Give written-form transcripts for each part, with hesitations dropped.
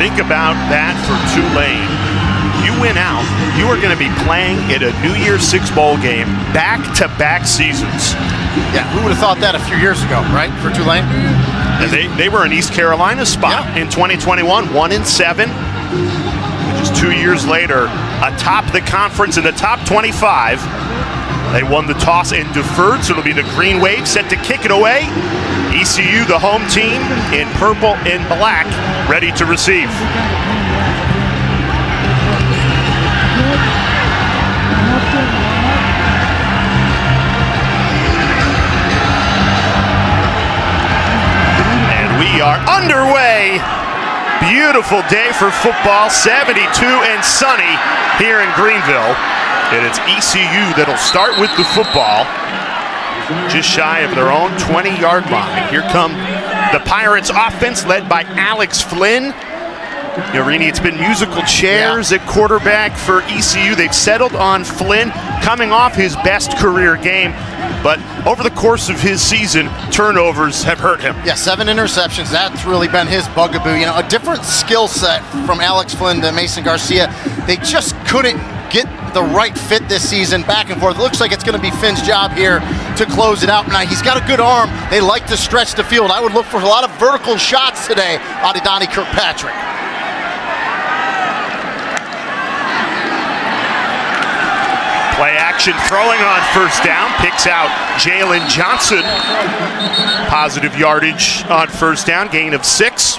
Think about that for Tulane. You win out, you are going to be playing in a New Year's Six bowl game back-to-back seasons. Yeah, who would have thought that a few years ago, right, for Tulane? And they were in East Carolina's spot in 2021, 1-7. Just 2 years later, atop the conference in the top 25. They won the toss and deferred, so it'll be the Green Wave set to kick it away. ECU, the home team, in purple and black, ready to receive. And we are underway. Beautiful day for football, 72 and sunny here in Greenville. And it's ECU that'll start with the football just shy of their own 20-yard line. Here come the Pirates offense led by Alex Flynn. Rini, it's been musical chairs at quarterback for ECU. They've settled on Flynn coming off his best career game. But over the course of his season, turnovers have hurt him. Yeah, 7 interceptions. That's really been his bugaboo. You know, a different skill set from Alex Flynn to Mason Garcia. They just couldn't get the right fit this season back and forth. It looks like it's going to be Finn's job here to close it out. Now, he's got a good arm. They like to stretch the field. I would look for a lot of vertical shots today out of Donnie Kirkpatrick. Play action throwing on first down, picks out Jalen Johnson. Positive yardage on first down, gain of 6.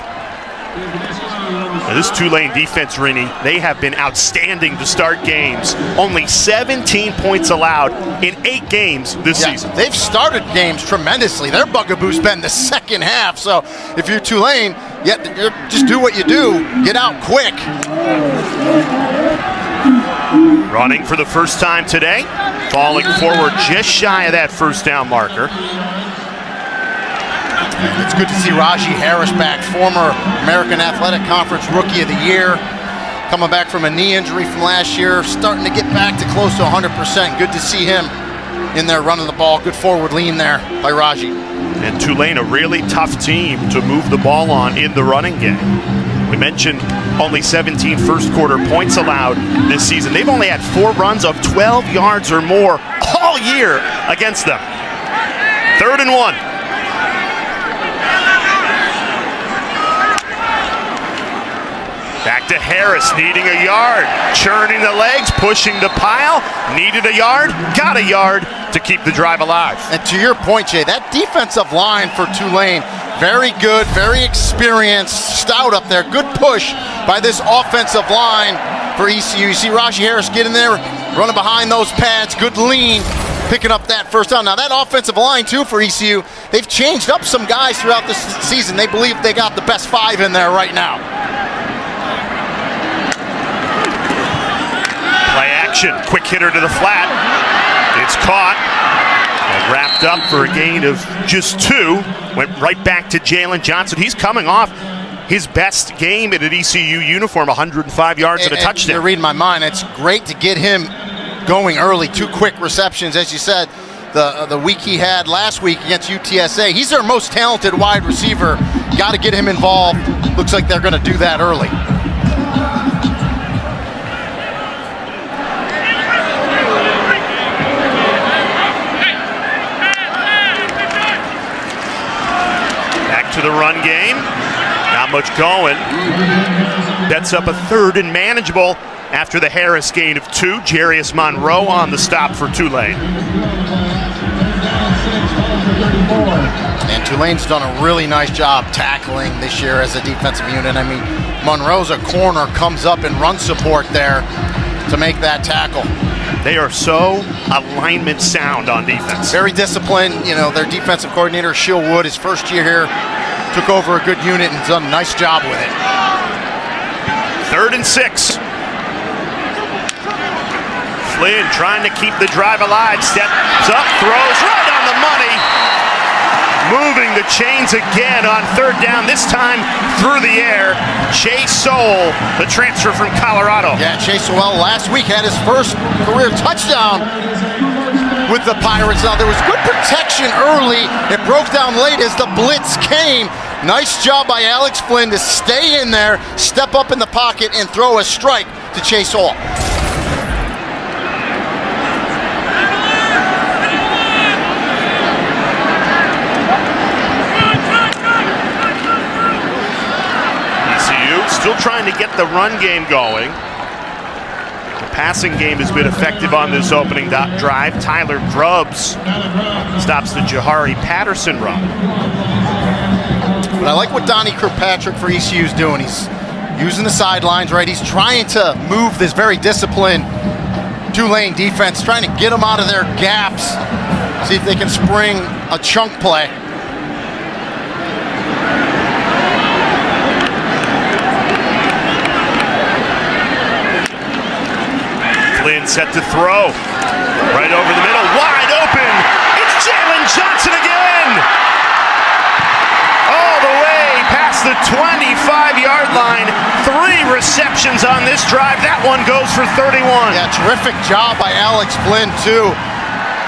Now this Tulane defense, Rini, they have been outstanding to start games. Only 17 points allowed in 8 games this season. They've started games tremendously. Their bugaboo's been the second half. So if you're Tulane, just do what you do. Get out quick. Running for the first time today, falling forward just shy of that first down marker. It's good to see Raji Harris back, former American Athletic Conference Rookie of the Year, coming back from a knee injury from last year, starting to get back to close to 100%. Good to see him in there running the ball. Good forward lean there by Raji. And Tulane, a really tough team to move the ball on in the running game. We mentioned only 17 first quarter points allowed this season. They've only had 4 runs of 12 yards or more all year against them. 3rd and 1. Back to Harris, needing a yard. Churning the legs, pushing the pile. Needed a yard, got a yard to keep the drive alive. And to your point, Jay, that defensive line for Tulane, very good, very experienced, stout up there. Good push by this offensive line for ECU. You see Raji Harris get in there, running behind those pads. Good lean, picking up that first down. Now that offensive line too for ECU, they've changed up some guys throughout this season. They believe they got the best 5 in there right now. Play action, quick hitter to the flat. It's caught and wrapped up for a gain of just 2. Went right back to Jalen Johnson. He's coming off his best game in an ECU uniform, 105 yards and a touchdown. You're reading my mind. It's great to get him going early. 2 quick receptions, as you said. The week he had last week against UTSA. He's their most talented wide receiver. Got to get him involved. Looks like they're going to do that early. To the run game, not much going. That's up a 3rd and manageable after the Harris gain of 2. Jarius Monroe on the stop for Tulane. And Tulane's done a really nice job tackling this year as a defensive unit. I mean, Monroe's a corner, comes up in run support there to make that tackle. They are so alignment sound on defense. Very disciplined. You know, their defensive coordinator, Shill Wood, his first year here, took over a good unit and done a nice job with it. 3rd and 6. Flynn trying to keep the drive alive. Steps up, throws right on the money. Moving the chains again on 3rd down, this time through the air. Chase Sowell, the transfer from Colorado. Yeah, Chase Sowell last week had his first career touchdown with the Pirates. Now, there was good protection early. It broke down late as the blitz came. Nice job by Alex Flynn to stay in there, step up in the pocket, and throw a strike to Chase Hall. ECU still trying to get the run game going. The passing game has been effective on this opening drive. Tyler Grubbs stops the Jahari Patterson run. But I like what Donnie Kirkpatrick for ECU is doing. He's using the sidelines, right? He's trying to move this very disciplined Tulane defense, trying to get them out of their gaps, see if they can spring a chunk play. Flynn set to throw. Right over the middle, wide open. It's Jalen Johnson again. All the way past the 25-yard line. 3 receptions on this drive. That one goes for 31. Yeah, terrific job by Alex Flynn, too.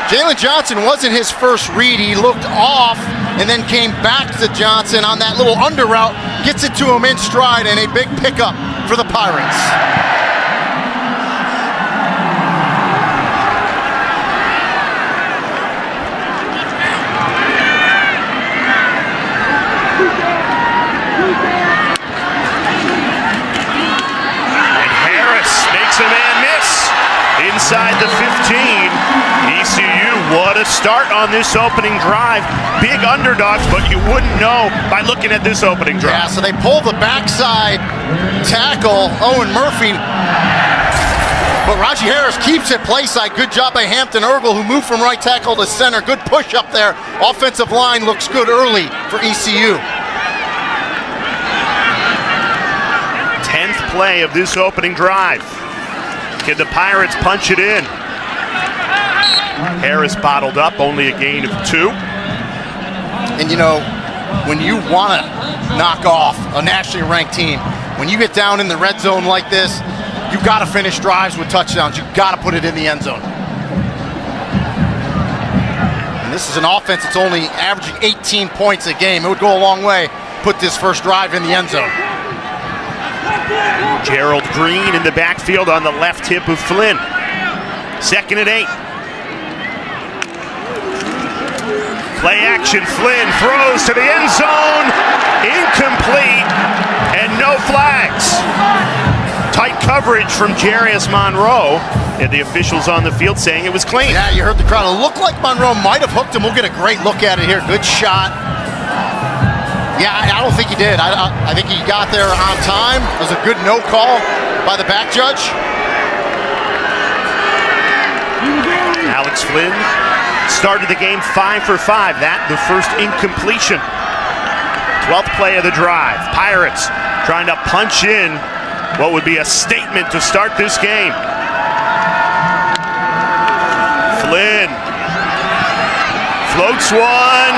Jalen Johnson wasn't his first read. He looked off and then came back to Johnson on that little under route. Gets it to him in stride, and a big pickup for the Pirates. Makes a man miss inside the 15. ECU, what a start on this opening drive. Big underdogs, but you wouldn't know by looking at this opening drive. Yeah, so they pull the backside tackle, Owen Murphy. But Raji Harris keeps it play side. Good job by Hampton Ergel, who moved from right tackle to center. Good push up there. Offensive line looks good early for ECU. 10th play of this opening drive. Can the Pirates punch it in? Harris bottled up, only a gain of 2. And you know, when you want to knock off a nationally ranked team, when you get down in the red zone like this, you got to finish drives with touchdowns. You got to put it in the end zone. And this is an offense that's only averaging 18 points a game. It would go a long way. Put this first drive in the end zone. Gerald Green in the backfield on the left hip of Flynn. 2nd and 8. Play action, Flynn throws to the end zone. Incomplete, and no flags. Tight coverage from Jarius Monroe, and the officials on the field saying it was clean. Yeah, you heard the crowd. It looked like Monroe might have hooked him. We'll get a great look at it here. Good shot. Yeah, I don't think he did. I think he got there on time. It was a good no call by the back judge. Alex Flynn started the game 5 for 5. That the first incompletion. 12th play of the drive. Pirates trying to punch in what would be a statement to start this game. Flynn floats one.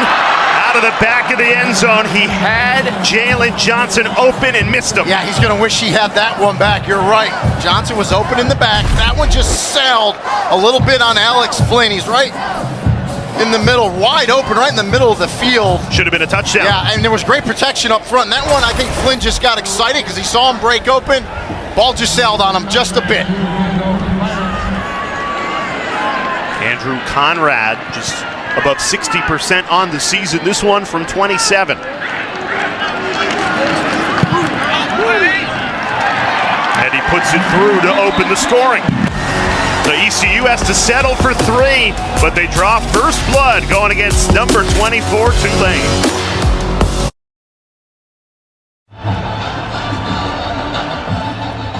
Out of the back of the end zone. He had Jalen Johnson open and missed him. Yeah, he's going to wish he had that one back. You're right. Johnson was open in the back. That one just sailed a little bit on Alex Flynn. He's right in the middle, wide open, right in the middle of the field. Should have been a touchdown. Yeah, and there was great protection up front. And that one, I think Flynn just got excited because he saw him break open. Ball just sailed on him just a bit. Andrew Conrad just above 60% on the season. This one from 27. And he puts it through to open the scoring. So ECU has to settle for 3, but they draw first blood going against number 24, Tulane.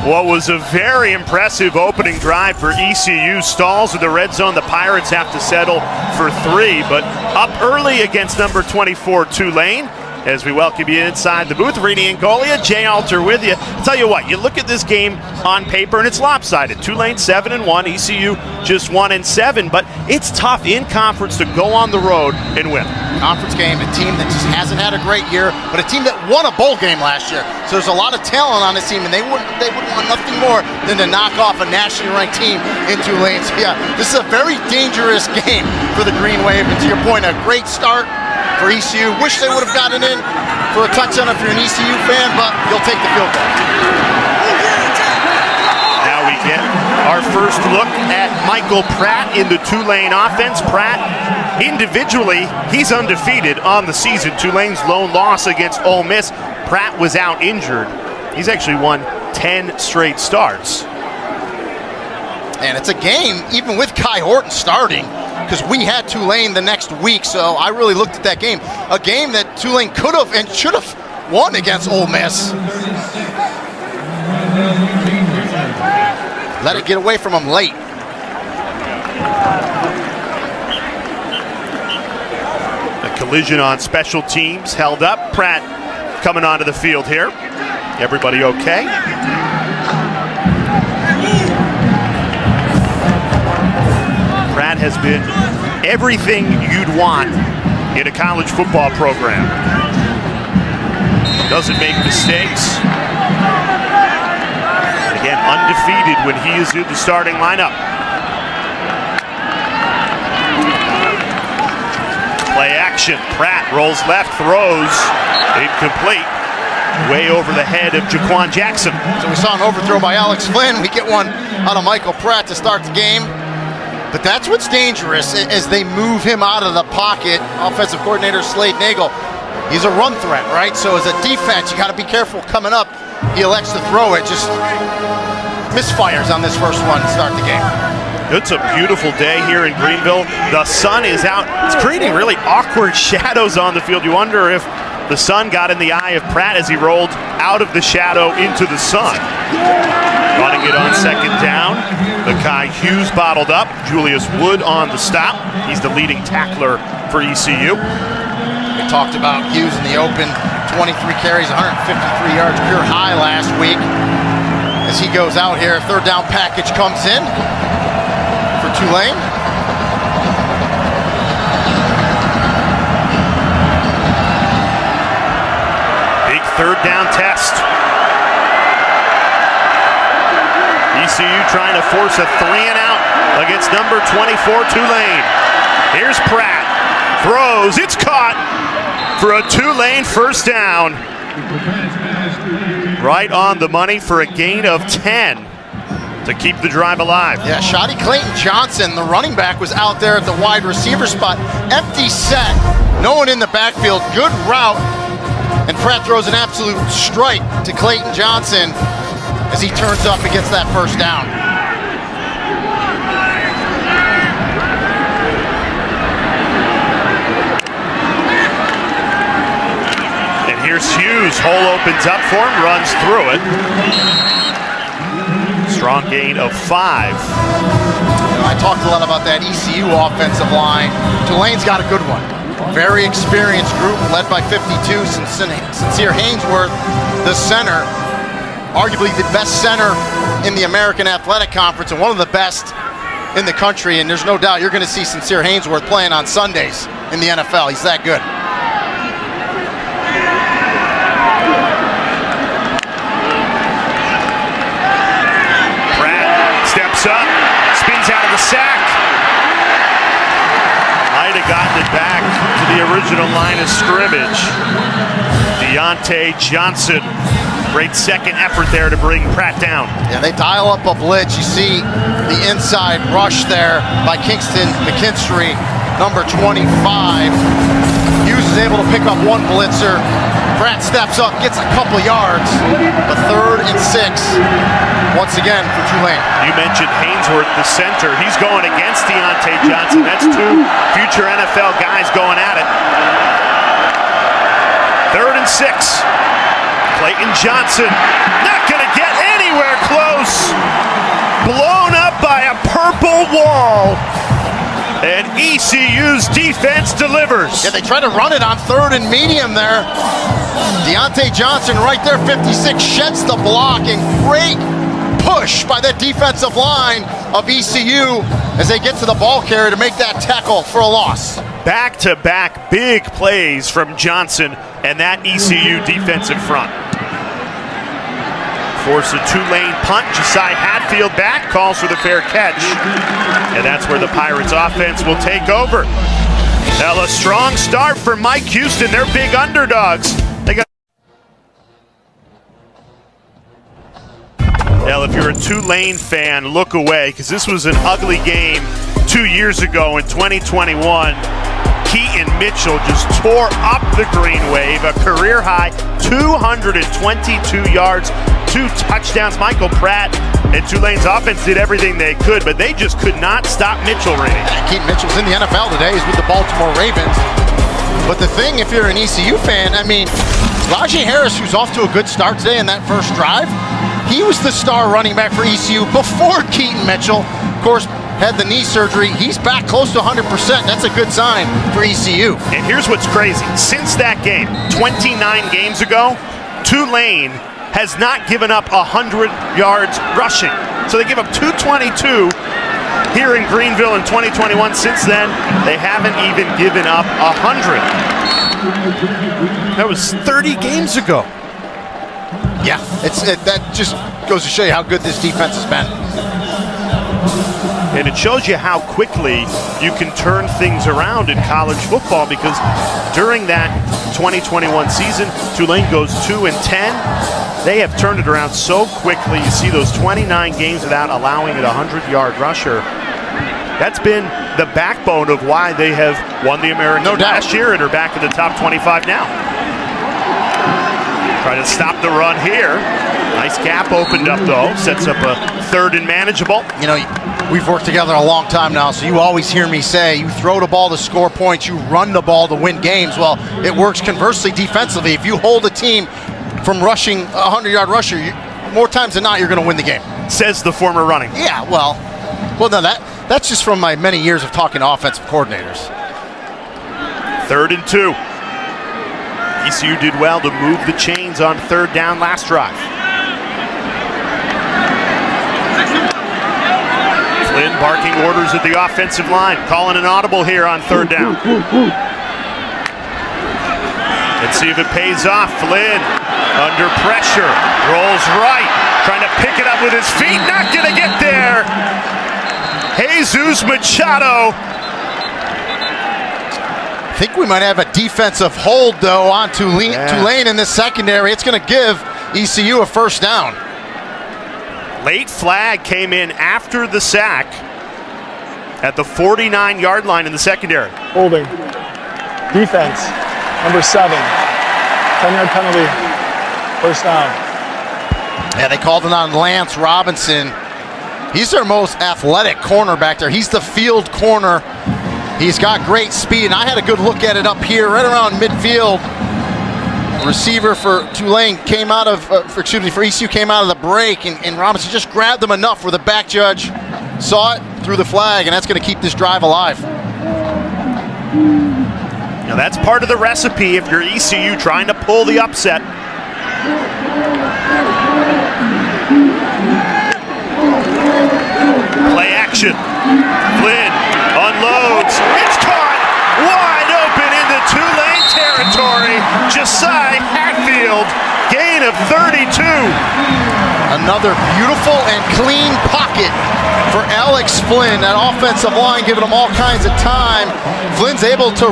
What was a very impressive opening drive for ECU. Stalls in the red zone. The Pirates have to settle for 3, but up early against number 24, Tulane. As we welcome you inside the booth, Rini Angolia, Jay Alter with you. I'll tell you what, you look at this game on paper and it's lopsided. Tulane 7-1, ECU just 1-7, but it's tough in conference to go on the road and win. Conference game, a team that just hasn't had a great year, but a team that won a bowl game last year. So there's a lot of talent on this team, and they would want nothing more than to knock off a nationally ranked team in Tulane. So yeah, this is a very dangerous game for the Green Wave. And to your point, a great start for ECU. Wish they would have gotten in, for a touchdown if you're an ECU fan, but you'll take the field goal. Now we get our first look at Michael Pratt in the Tulane offense. Pratt, individually, he's undefeated on the season. Tulane's lone loss against Ole Miss. Pratt was out injured. He's actually won 10 straight starts. And it's a game, even with Kai Horton starting, because we had Tulane the next week, so I really looked at that game. A game that Tulane could have and should have won against Ole Miss. Let it get away from them late. A collision on special teams held up. Pratt coming onto the field here. Everybody okay? Pratt has been everything you'd want in a college football program. Doesn't make mistakes. Again, undefeated when he is in the starting lineup. Play action. Pratt rolls left, throws. Incomplete. Way over the head of Jaquan Jackson. So we saw an overthrow by Alex Flynn. We get one out of Michael Pratt to start the game. But that's what's dangerous as they move him out of the pocket. Offensive coordinator Slade Nagel, he's a run threat, right? So as a defense, you got to be careful coming up. He elects to throw it, just misfires on this first one to start the game. It's a beautiful day here in Greenville. The sun is out. It's creating really awkward shadows on the field. You wonder if the sun got in the eye of Pratt as he rolled out of the shadow into the sun. Running it on second down. Makai Hughes bottled up. Julius Wood on the stop. He's the leading tackler for ECU. We talked about Hughes in the open. 23 carries, 153 yards, career high last week. As he goes out here, third down package comes in for Tulane. Big third down test. ECU trying to force a 3-and-out against number 24 Tulane. Here's Pratt. Throws. It's caught for a Tulane first down. Right on the money for a gain of 10 to keep the drive alive. Yeah, Shotty Clayton Johnson, the running back, was out there at the wide receiver spot. Empty set. No one in the backfield. Good route. And Pratt throws an absolute strike to Clayton Johnson as he turns up and gets that first down. And here's Hughes. Hole opens up for him, runs through it. Strong gain of 5. I talked a lot about that ECU offensive line. Tulane's got a good one. Very experienced group led by 52, Sincere Haynesworth, the center. Arguably the best center in the American Athletic Conference and one of the best in the country. And there's no doubt you're going to see Sincere Haynesworth playing on Sundays in the NFL. He's that good. Pratt steps up, spins out of the sack. Might have gotten it back to the original line of scrimmage. Deontay Johnson. Great second effort there to bring Pratt down. Yeah, they dial up a blitz. You see the inside rush there by Kingston McKinstry, number 25. Hughes is able to pick up one blitzer. Pratt steps up, gets a couple yards. A 3rd and 6. Once again for Tulane. You mentioned Haynesworth, the center. He's going against Deontay Johnson. That's 2 future NFL guys going at it. 3rd and 6. Clayton Johnson, not going to get anywhere close. Blown up by a purple wall. And ECU's defense delivers. Yeah, they try to run it on 3rd and medium there. Deontay Johnson right there, 56, sheds the block, and great push by the defensive line of ECU as they get to the ball carrier to make that tackle for a loss. Back-to-back big plays from Johnson and that ECU defensive front. Force a Tulane punt. Josiah Hatfield back, calls for the fair catch. And that's where the Pirates offense will take over. Now a strong start for Mike Houston. They're big underdogs. Well, if you're a Tulane fan, look away, because this was an ugly game 2 years ago in 2021. Keaton Mitchell just tore up the green wave, a career-high 222 yards, 2 touchdowns. Michael Pratt and Tulane's offense did everything they could, but they just could not stop Mitchell reading. Keaton Mitchell's in the NFL today. He's with the Baltimore Ravens. But the thing, if you're an ECU fan, I mean, Rajee Harris, who's off to a good start today in that first drive, he was the star running back for ECU before Keaton Mitchell. Of course, had the knee surgery. He's back close to 100%. That's a good sign for ECU. And here's what's crazy. Since that game, 29 games ago, Tulane has not given up 100 yards rushing. So they give up 222 here in Greenville in 2021. Since then, they haven't even given up 100. That was 30 games ago. Yeah, that just goes to show you how good this defense has been. And it shows you how quickly you can turn things around in college football, because during that 2021 season, Tulane goes 2-10. They have turned it around so quickly. You see those 29 games without allowing a 100-yard rusher. That's been the backbone of why they have won the American last year and are back in the top 25 now. Trying to stop the run here. Nice gap opened up, though. Sets up a 3rd and manageable. You know, we've worked together a long time now, so you always hear me say, you throw the ball to score points, you run the ball to win games. Well, it works conversely defensively. If you hold a team from rushing a 100-yard rusher, more times than not, you're going to win the game. Says the former running. Yeah, well, no, that's just from my many years of talking to offensive coordinators. 3rd and 2. ECU did well to move the chains on 3rd down last drive. Flynn barking orders at the offensive line, calling an audible here on 3rd down. Let's see if it pays off. Flynn under pressure, rolls right, trying to pick it up with his feet, not gonna get there. Jesus Machado. I think we might have a defensive hold, though, on Tulane in this secondary. It's going to give ECU a 1st down. Late flag came in after the sack at the 49-yard line in the secondary. Holding. Defense, number 7. 10-yard penalty. 1st down. Yeah, they called it on Lance Robinson. He's their most athletic corner back there. He's the field corner. He's got great speed, and I had a good look at it up here, right around midfield. Receiver for Tulane came out of, for ECU came out of the break, and Robinson just grabbed them enough where the back judge saw it, threw the flag, and that's going to keep this drive alive. Now that's part of the recipe if you're ECU trying to pull the upset. Play action. Flynn unloads. It's caught wide open into Tulane territory. Josiah Hatfield, gain of 32. Another beautiful and clean pocket for Alex Flynn. That offensive line giving him all kinds of time. Flynn's able to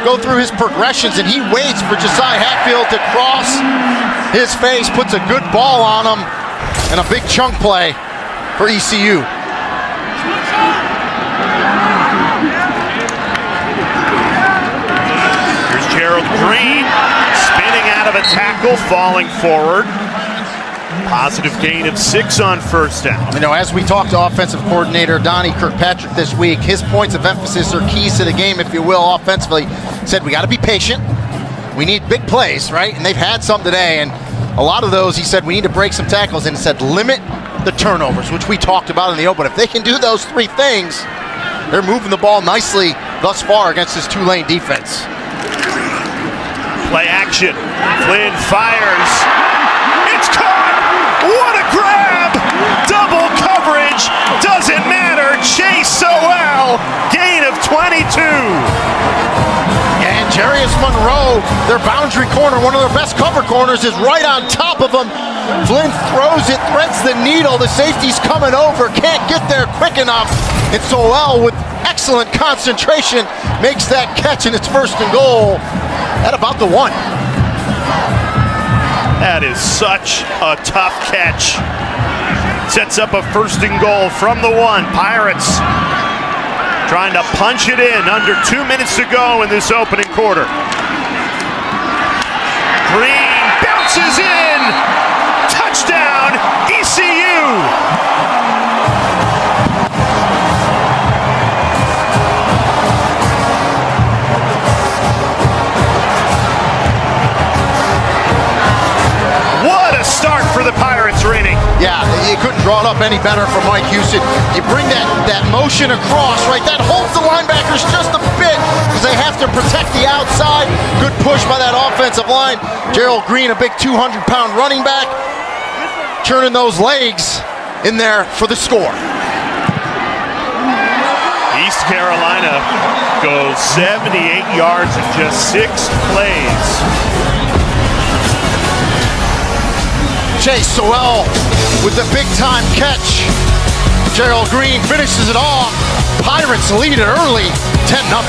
go through his progressions, and he waits for Josiah Hatfield to cross his face, puts a good ball on him, and a big chunk play for ECU. Here's Gerald Green spinning out of a tackle, falling forward. Positive gain of 6 on 1st down. You know, as we talked to offensive coordinator Donnie Kirkpatrick this week, his points of emphasis or keys to the game, if you will, offensively, said we got to be patient. We need big plays, right? And they've had some today, and a lot of those, he said, we need to break some tackles, and he said limit the turnovers, which we talked about in the open. If they can do those 3 things, they're moving the ball nicely thus far against this Tulane defense. Play action. Flynn fires. It's caught! What a grab! Double coverage. Doesn't matter. Chase Sowell. Gain of 22. And Jarius Monroe, their boundary corner, one of their best cover corners, is right on top of him. Flynn throws it, threads the needle. The safety's coming over, can't get there quick enough. And Sowell, with excellent concentration, makes that catch, and it's 1st and goal at about the 1. That is such a tough catch. Sets up a 1st and goal from the 1. Pirates trying to punch it in. Under 2 minutes to go in this opening quarter. Green bounces in. Touchdown, ECU. Start for the Pirates, Rainey. Yeah, you couldn't draw it up any better for Mike Houston. You bring that motion across, right? That holds the linebackers just a bit because they have to protect the outside. Good push by that offensive line. Gerald Green, a big 200-pound running back, turning those legs in there for the score. East Carolina goes 78 yards in just 6 plays. Chase Sowell with the big-time catch. Gerald Green finishes it off. Pirates lead it early, 10-0.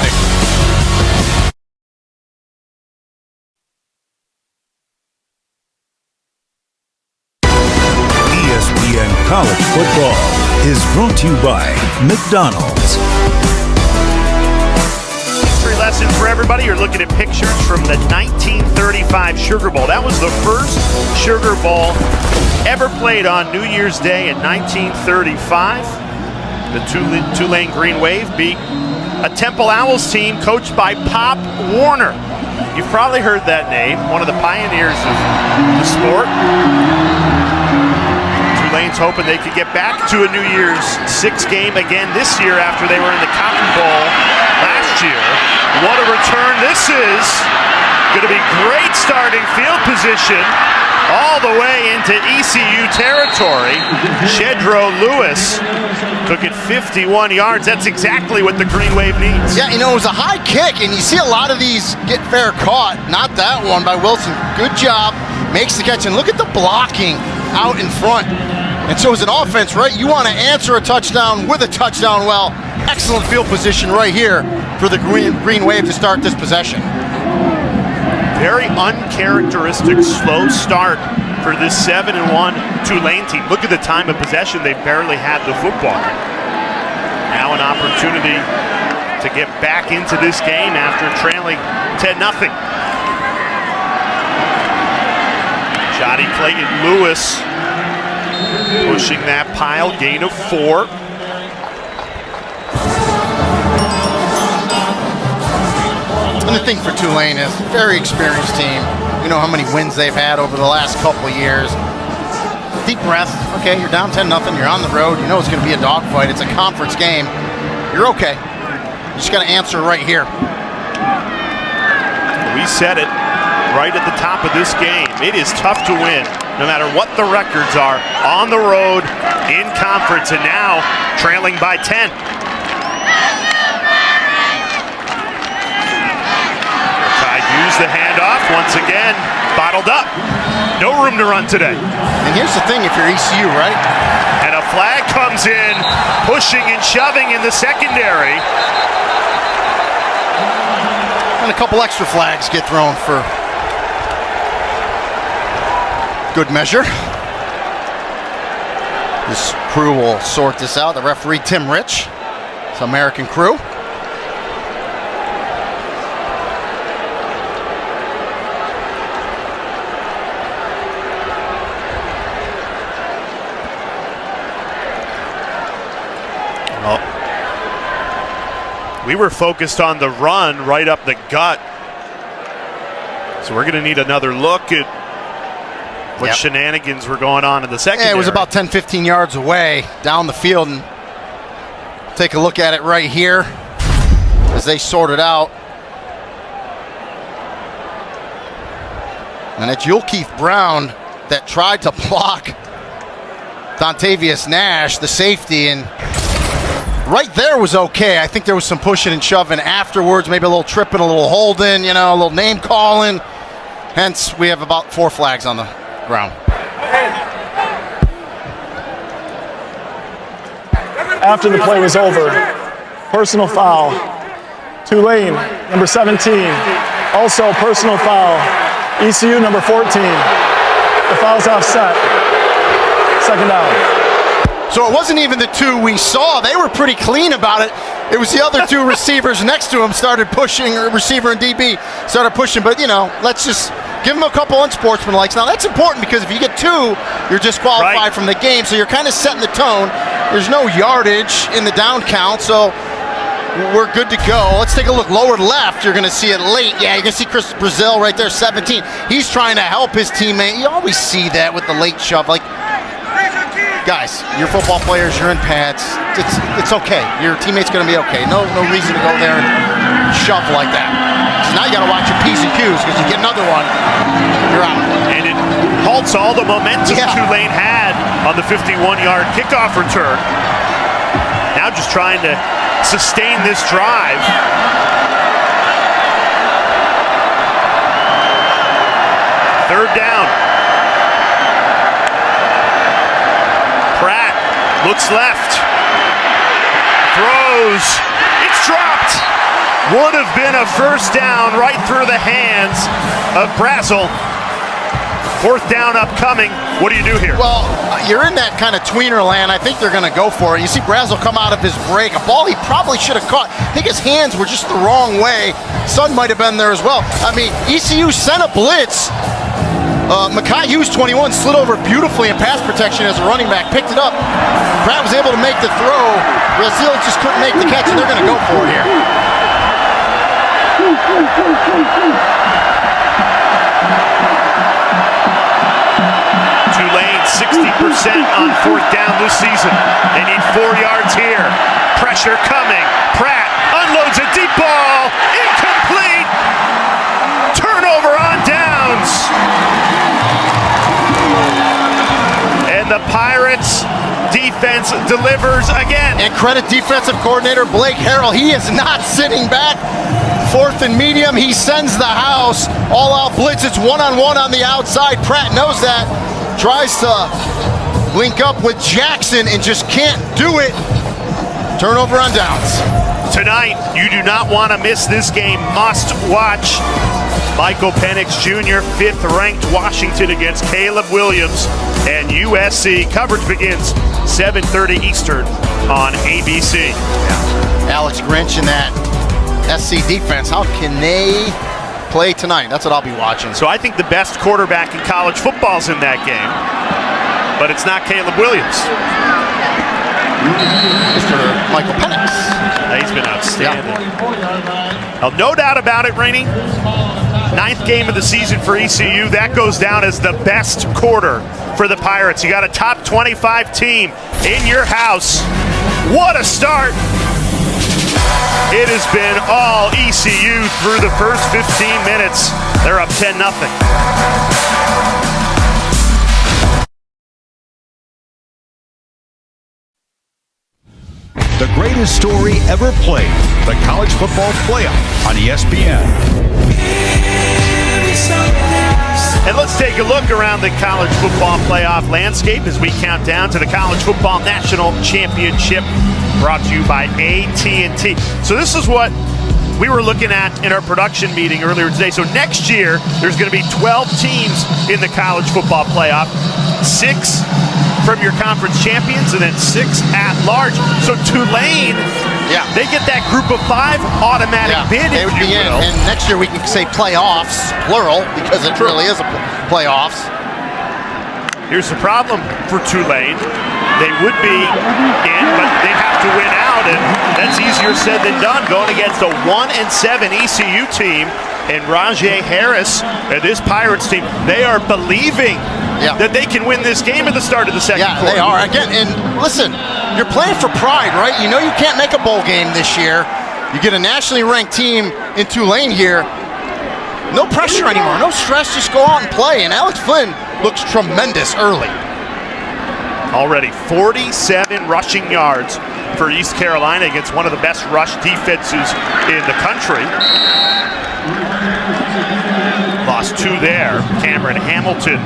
ESPN College Football is brought to you by McDonald's. History lesson for everybody. You're looking at pictures from the 1935 Sugar Bowl. That was the first Sugar Bowl ever played on New Year's Day in 1935. The Tulane Green Wave beat a Temple Owls team coached by Pop Warner. You've probably heard that name, one of the pioneers of the sport. Tulane's hoping they could get back to a New Year's 6 game again this year after they were in the Cotton Bowl last year. What a return this is. Going to be great starting field position all the way into ECU territory. Shedro Lewis took it 51 yards. That's exactly what the Green Wave needs. Yeah, you know, it was a high kick, and you see a lot of these get fair caught. Not that one by Wilson. Good job. Makes the catch, and look at the blocking out in front. And so as an offense, right, you want to answer a touchdown with a touchdown. Well, excellent field position right here for the Green Wave to start this possession. Very uncharacteristic slow start for this 7-1 Tulane team. Look at the time of possession. They barely had the football. Now an opportunity to get back into this game after trailing 10-0. Jody Clayton Lewis pushing that pile, gain of 4. And the thing for Tulane is very experienced team. You know how many wins they've had over the last couple of years. Deep breath. Okay, you're down 10-0. You're on the road. You know it's going to be a dogfight. It's a conference game. You're okay. You just got to answer right here. We said it right at the top of this game. It is tough to win, no matter what the records are, on the road, in conference, and now trailing by 10. Use the handoff once again, bottled up. No room to run today. And here's the thing, if you're ECU, right? And a flag comes in, pushing and shoving in the secondary. And a couple extra flags get thrown for good measure. This crew will sort this out. The referee, Tim Rich. It's American crew. We were focused on the run right up the gut. So we're going to need another look at what shenanigans were going on in the secondary. Yeah, it was about 10, 15 yards away down the field. And take a look at it right here as they sort it out. And it's Yulkeith Brown that tried to block Dontavius Nash, the safety, and right there was okay. I think there was some pushing and shoving afterwards, maybe a little tripping, a little holding, you know, a little name calling. Hence, we have about 4 flags on the ground. After the play was over, personal foul. Tulane, number 17. Also personal foul. ECU, number 14. The foul's offset. Second down. So it wasn't even the two we saw. They were pretty clean about it. It was the other two receivers next to him started pushing, or receiver and DB started pushing. But, let's just give him a couple unsportsmanlikes. Now, that's important because if you get two, you're disqualified from the game. So you're kind of setting the tone. There's no yardage in the down count, so we're good to go. Let's take a look. Lower left, you're going to see it late. Yeah, you're going to see Chris Brazil right there, 17. He's trying to help his teammate. You always see that with the late shove. Like, guys, you're football players, you're in pads. It's okay. Your teammate's going to be okay. No reason to go there and shove like that. So now you got to watch your P's and Q's because you get another one, you're out. And it halts all the momentum Tulane had on the 51-yard kickoff return. Now just trying to sustain this drive. Third down. Pratt looks left. Throws. It's dropped. Would have been a first down right through the hands of Brazel. Fourth down upcoming. What do you do here? Well, you're in that kind of tweener land. I think they're going to go for it. You see Brazel come out of his break. A ball he probably should have caught. I think his hands were just the wrong way. Sun might have been there as well. I mean, ECU sent a blitz. Mekhi Hughes, 21, slid over beautifully in pass protection as a running back. Picked it up. Pratt was able to make the throw. Brazel just couldn't make the catch, and they're going to go for it here. Tulane 60% on fourth down this season. They need 4 yards here. Pressure coming. Pratt unloads a deep ball. Incomplete. Turnover on downs. And the Pirates defense delivers again. And credit defensive coordinator Blake Harrell. He is not sitting back. Fourth and medium, he sends the house. All-out blitz, it's one-on-one on the outside. Pratt knows that. Tries to link up with Jackson and just can't do it. Turnover on downs. Tonight, you do not want to miss this game. Must watch. Michael Penix Jr., 5th-ranked Washington against Caleb Williams and USC. Coverage begins 7:30 Eastern on ABC. Yeah. Alex Grinch in that SC defense. How can they play tonight? That's what I'll be watching. So I think the best quarterback in college football is in that game, but it's not Caleb Williams. Mr. Michael Penix. He's been outstanding. Well, no doubt about it, Rainey. 9th game of the season for ECU. That goes down as the best quarter for the Pirates. You got a top 25 team in your house. What a start. It has been all ECU through the first 15 minutes. They're up 10-0. The greatest story ever played, the College Football Playoff on ESPN. And let's take a look around the college football playoff landscape as we count down to the College Football National Championship, brought to you by AT&T. So this is what we were looking at in our production meeting earlier today. So next year, there's going to be 12 teams in the college football playoff, 6 from your conference champions and then 6 at large. So Tulane, they get that group of 5 automatic bid, they would be in. And next year we can say playoffs, plural, because it really is a playoffs. Here's the problem for Tulane. They would be in, but they'd have to win out, and that's easier said than done going against a 1-7 ECU team. And Rajay Harris and this Pirates team, they are believing that they can win this game at the start of the second quarter. Yeah, they are. Again, and listen, you're playing for pride, right? You know you can't make a bowl game this year. You get a nationally ranked team in Tulane here. No pressure anymore, no stress, just go out and play. And Alex Flynn looks tremendous early. Already 47 rushing yards for East Carolina against one of the best rush defenses in the country. Lost 2 there. Cameron Hamilton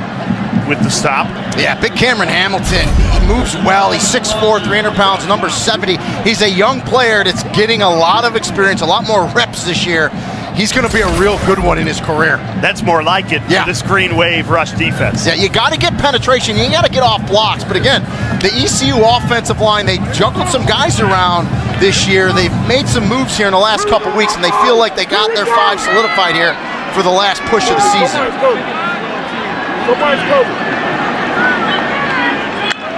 with the stop. Yeah, big Cameron Hamilton. He moves well. He's 6'4", 300 pounds, number 70. He's a young player that's getting a lot of experience, a lot more reps this year. he's going to be a real good one in his career. That's more like it for this Green Wave rush defense. Yeah, you got to get penetration. You got to get off blocks. But again, the ECU offensive line, they juggled some guys around this year. They've made some moves here in the last couple weeks, and they feel like they got their 5 solidified here for the last push of the season.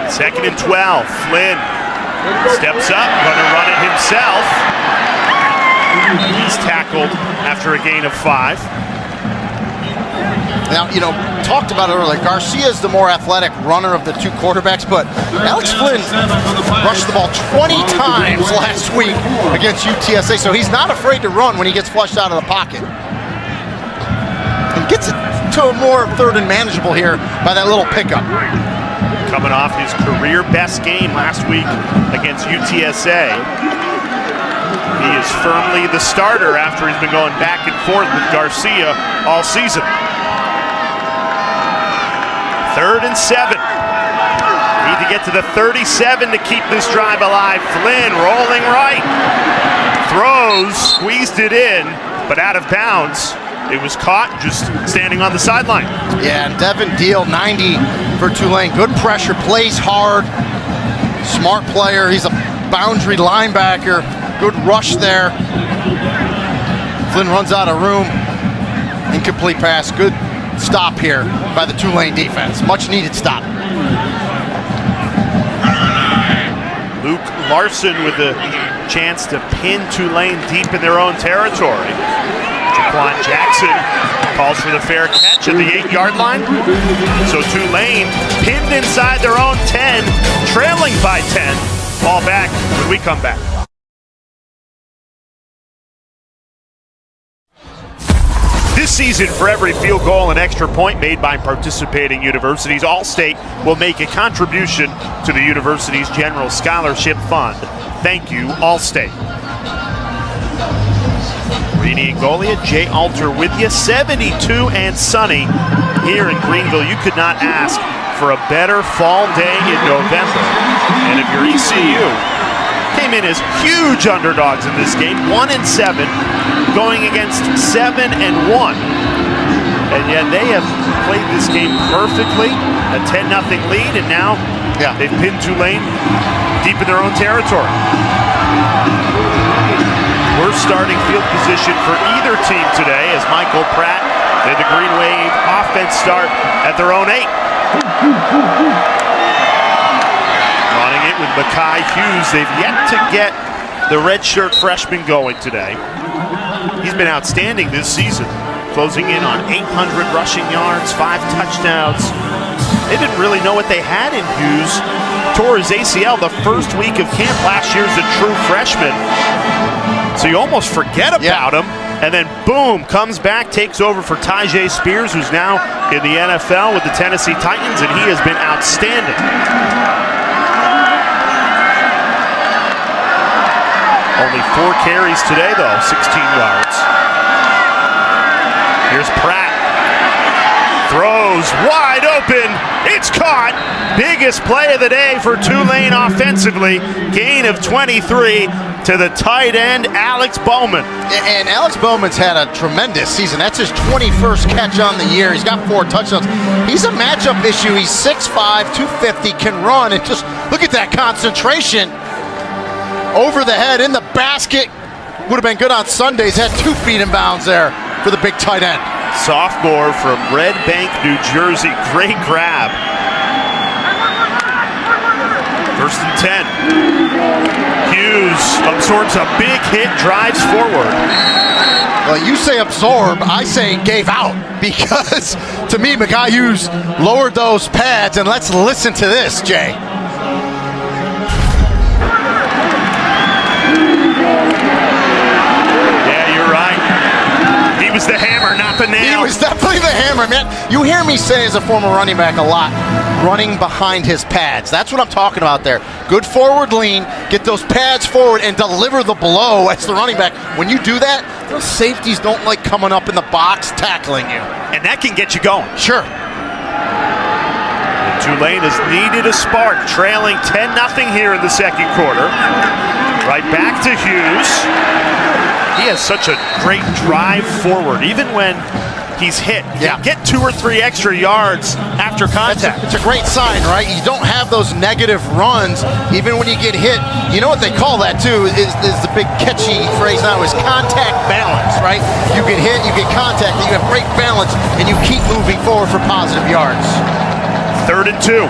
Second and 12. Flynn steps up, going to run it himself. He's tackled after a gain of 5. Now, you know, talked about it earlier. Garcia is the more athletic runner of the 2 quarterbacks, but Alex Flynn rushed the ball 20 times last week against UTSA, so he's not afraid to run when he gets flushed out of the pocket. And gets it to a more third and manageable here by that little pickup. Coming off his career best game last week against UTSA. He is firmly the starter after he's been going back and forth with Garcia all season. 3rd and 7. Need to get to the 37 to keep this drive alive. Flynn rolling right. Throws, squeezed it in, but out of bounds. It was caught just standing on the sideline. Yeah, and Devin Deal, 90 for Tulane. Good pressure, plays hard. Smart player. He's a boundary linebacker. Good rush there. Flynn runs out of room. Incomplete pass. Good stop here by the Tulane defense. Much needed stop. Luke Larson with the chance to pin Tulane deep in their own territory. Jaquan Jackson calls for the fair catch at the 8-yard line. So Tulane pinned inside their own 10, trailing by 10. Ball back when we come back. This season, for every field goal and extra point made by participating universities, Allstate will make a contribution to the university's general scholarship fund. Thank you, Allstate. Rini and Goliath, Jay Alter with you. 72 and sunny here in Greenville. You could not ask for a better fall day in November. And if you're ECU, came in as huge underdogs in this game, 1-7, going against 7-1. And yet they have played this game perfectly, a 10-0 lead, and now they've pinned Tulane deep in their own territory. Worst starting field position for either team today as Michael Pratt and the Green Wave offense start at their own 8. Running it with Mekhi Hughes. They've yet to get the redshirt freshman going today. He's been outstanding this season, closing in on 800 rushing yards, 5 touchdowns. They didn't really know what they had in Hughes. Tore his ACL the first week of camp last year as a true freshman. So you almost forget about him, and then boom, comes back, takes over for Tyjae Spears, who's now in the NFL with the Tennessee Titans, and he has been outstanding. Only 4 carries today, though, 16 yards. Here's Pratt. Throws wide open. It's caught. Biggest play of the day for Tulane offensively. Gain of 23 to the tight end, Alex Bowman. And Alex Bowman's had a tremendous season. That's his 21st catch on the year. He's got 4 touchdowns. He's a matchup issue. He's 6'5", 250, can run, and just look at that concentration. Over the head, in the basket. Would have been good on Sundays. Had 2 feet in bounds there for the big tight end. Sophomore from Red Bank, New Jersey. Great grab. 1st and 10. Hughes absorbs a big hit, drives forward. Well, you say absorb, I say gave out, because to me, Mekhi Hughes lowered those pads, and let's listen to this, Jay. He was the hammer, not the nail. He was definitely the hammer, man. You hear me say as a former running back a lot, running behind his pads. That's what I'm talking about there. Good forward lean, get those pads forward, and deliver the blow as the running back. When you do that, those safeties don't like coming up in the box tackling you. And that can get you going. Sure. And Tulane has needed a spark, trailing 10-0 here in the second quarter. Right back to Hughes. He has such a great drive forward, even when he's hit. Yeah. Get 2 or 3 extra yards after contact. It's a great sign, right? You don't have those negative runs even when you get hit. You know what they call that too is the big catchy phrase now is contact balance, right? You get hit, you get contact, you have great balance, and you keep moving forward for positive yards. 3rd and 2.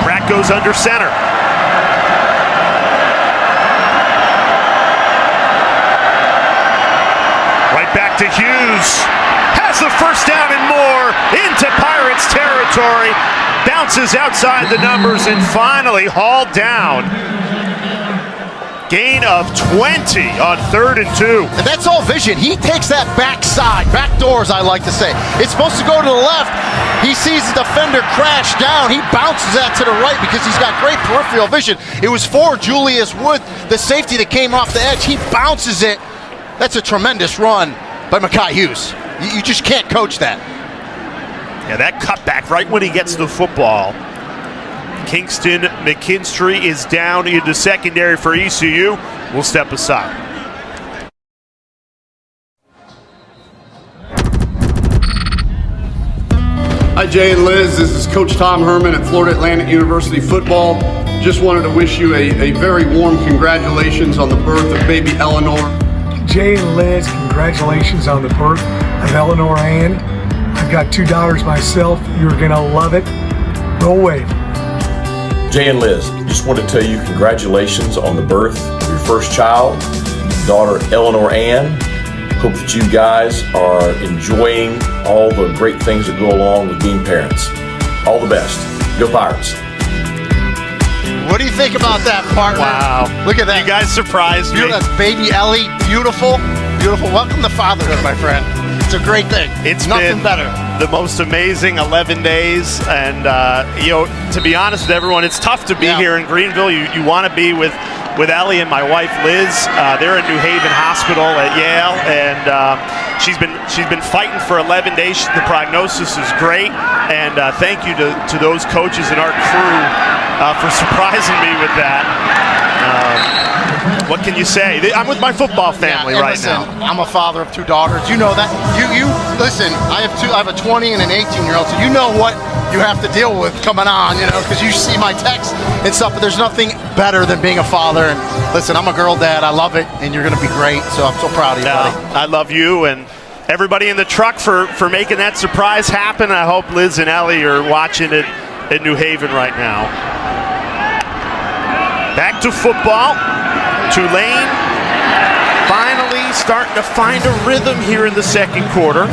Pratt goes under center. Right back to Hughes. Has the first down and more into Pirates territory. Bounces outside the numbers and finally hauled down. Gain of 20 on 3rd and 2. And that's all vision. He takes that backside, back doors, I like to say. It's supposed to go to the left. He sees the defender crash down. He bounces that to the right because he's got great peripheral vision. It was for Julius Wood, the safety that came off the edge. He bounces it. That's a tremendous run by Mekhi Hughes. You just can't coach that. Yeah, that cutback right when he gets the football. Kingston McKinstry is down into secondary for ECU. We'll step aside. Hi, Jay and Liz. This is Coach Tom Herman at Florida Atlantic University football. Just wanted to wish you a very warm congratulations on the birth of baby Eleanor. Jay and Liz, congratulations on the birth of Eleanor Ann. I've got 2 daughters myself. You're gonna love it. Roll wave. Jay and Liz, just want to tell you congratulations on the birth of your first child, daughter Eleanor Ann. Hope that you guys are enjoying all the great things that go along with being parents. All the best. Go Pirates. What do you think about that, partner? Wow. Look at that. You guys surprised me. That's baby Ellie. Beautiful. Beautiful. Welcome to fatherhood, my friend. It's a great thing. It's nothing been better. The most amazing 11 days, and to be honest with everyone, it's tough to be here in Greenville. You want to be with Ellie and my wife Liz. They're at New Haven Hospital at Yale, and she's been fighting for 11 days. The prognosis is great, and thank you to those coaches and our crew for surprising me with that. What can you say? I'm with my football family right now. I'm a father of 2 daughters. You know that. You listen. I have a 20 and an 18-year-old, so you know what you have to deal with coming on. Because you see my texts and stuff. But there's nothing better than being a father. And listen, I'm a girl dad. I love it, and you're going to be great. So I'm so proud of you, buddy. I love you and everybody in the truck for making that surprise happen. I hope Liz and Ellie are watching it at New Haven right now. Back to football. Tulane finally starting to find a rhythm here in the second quarter.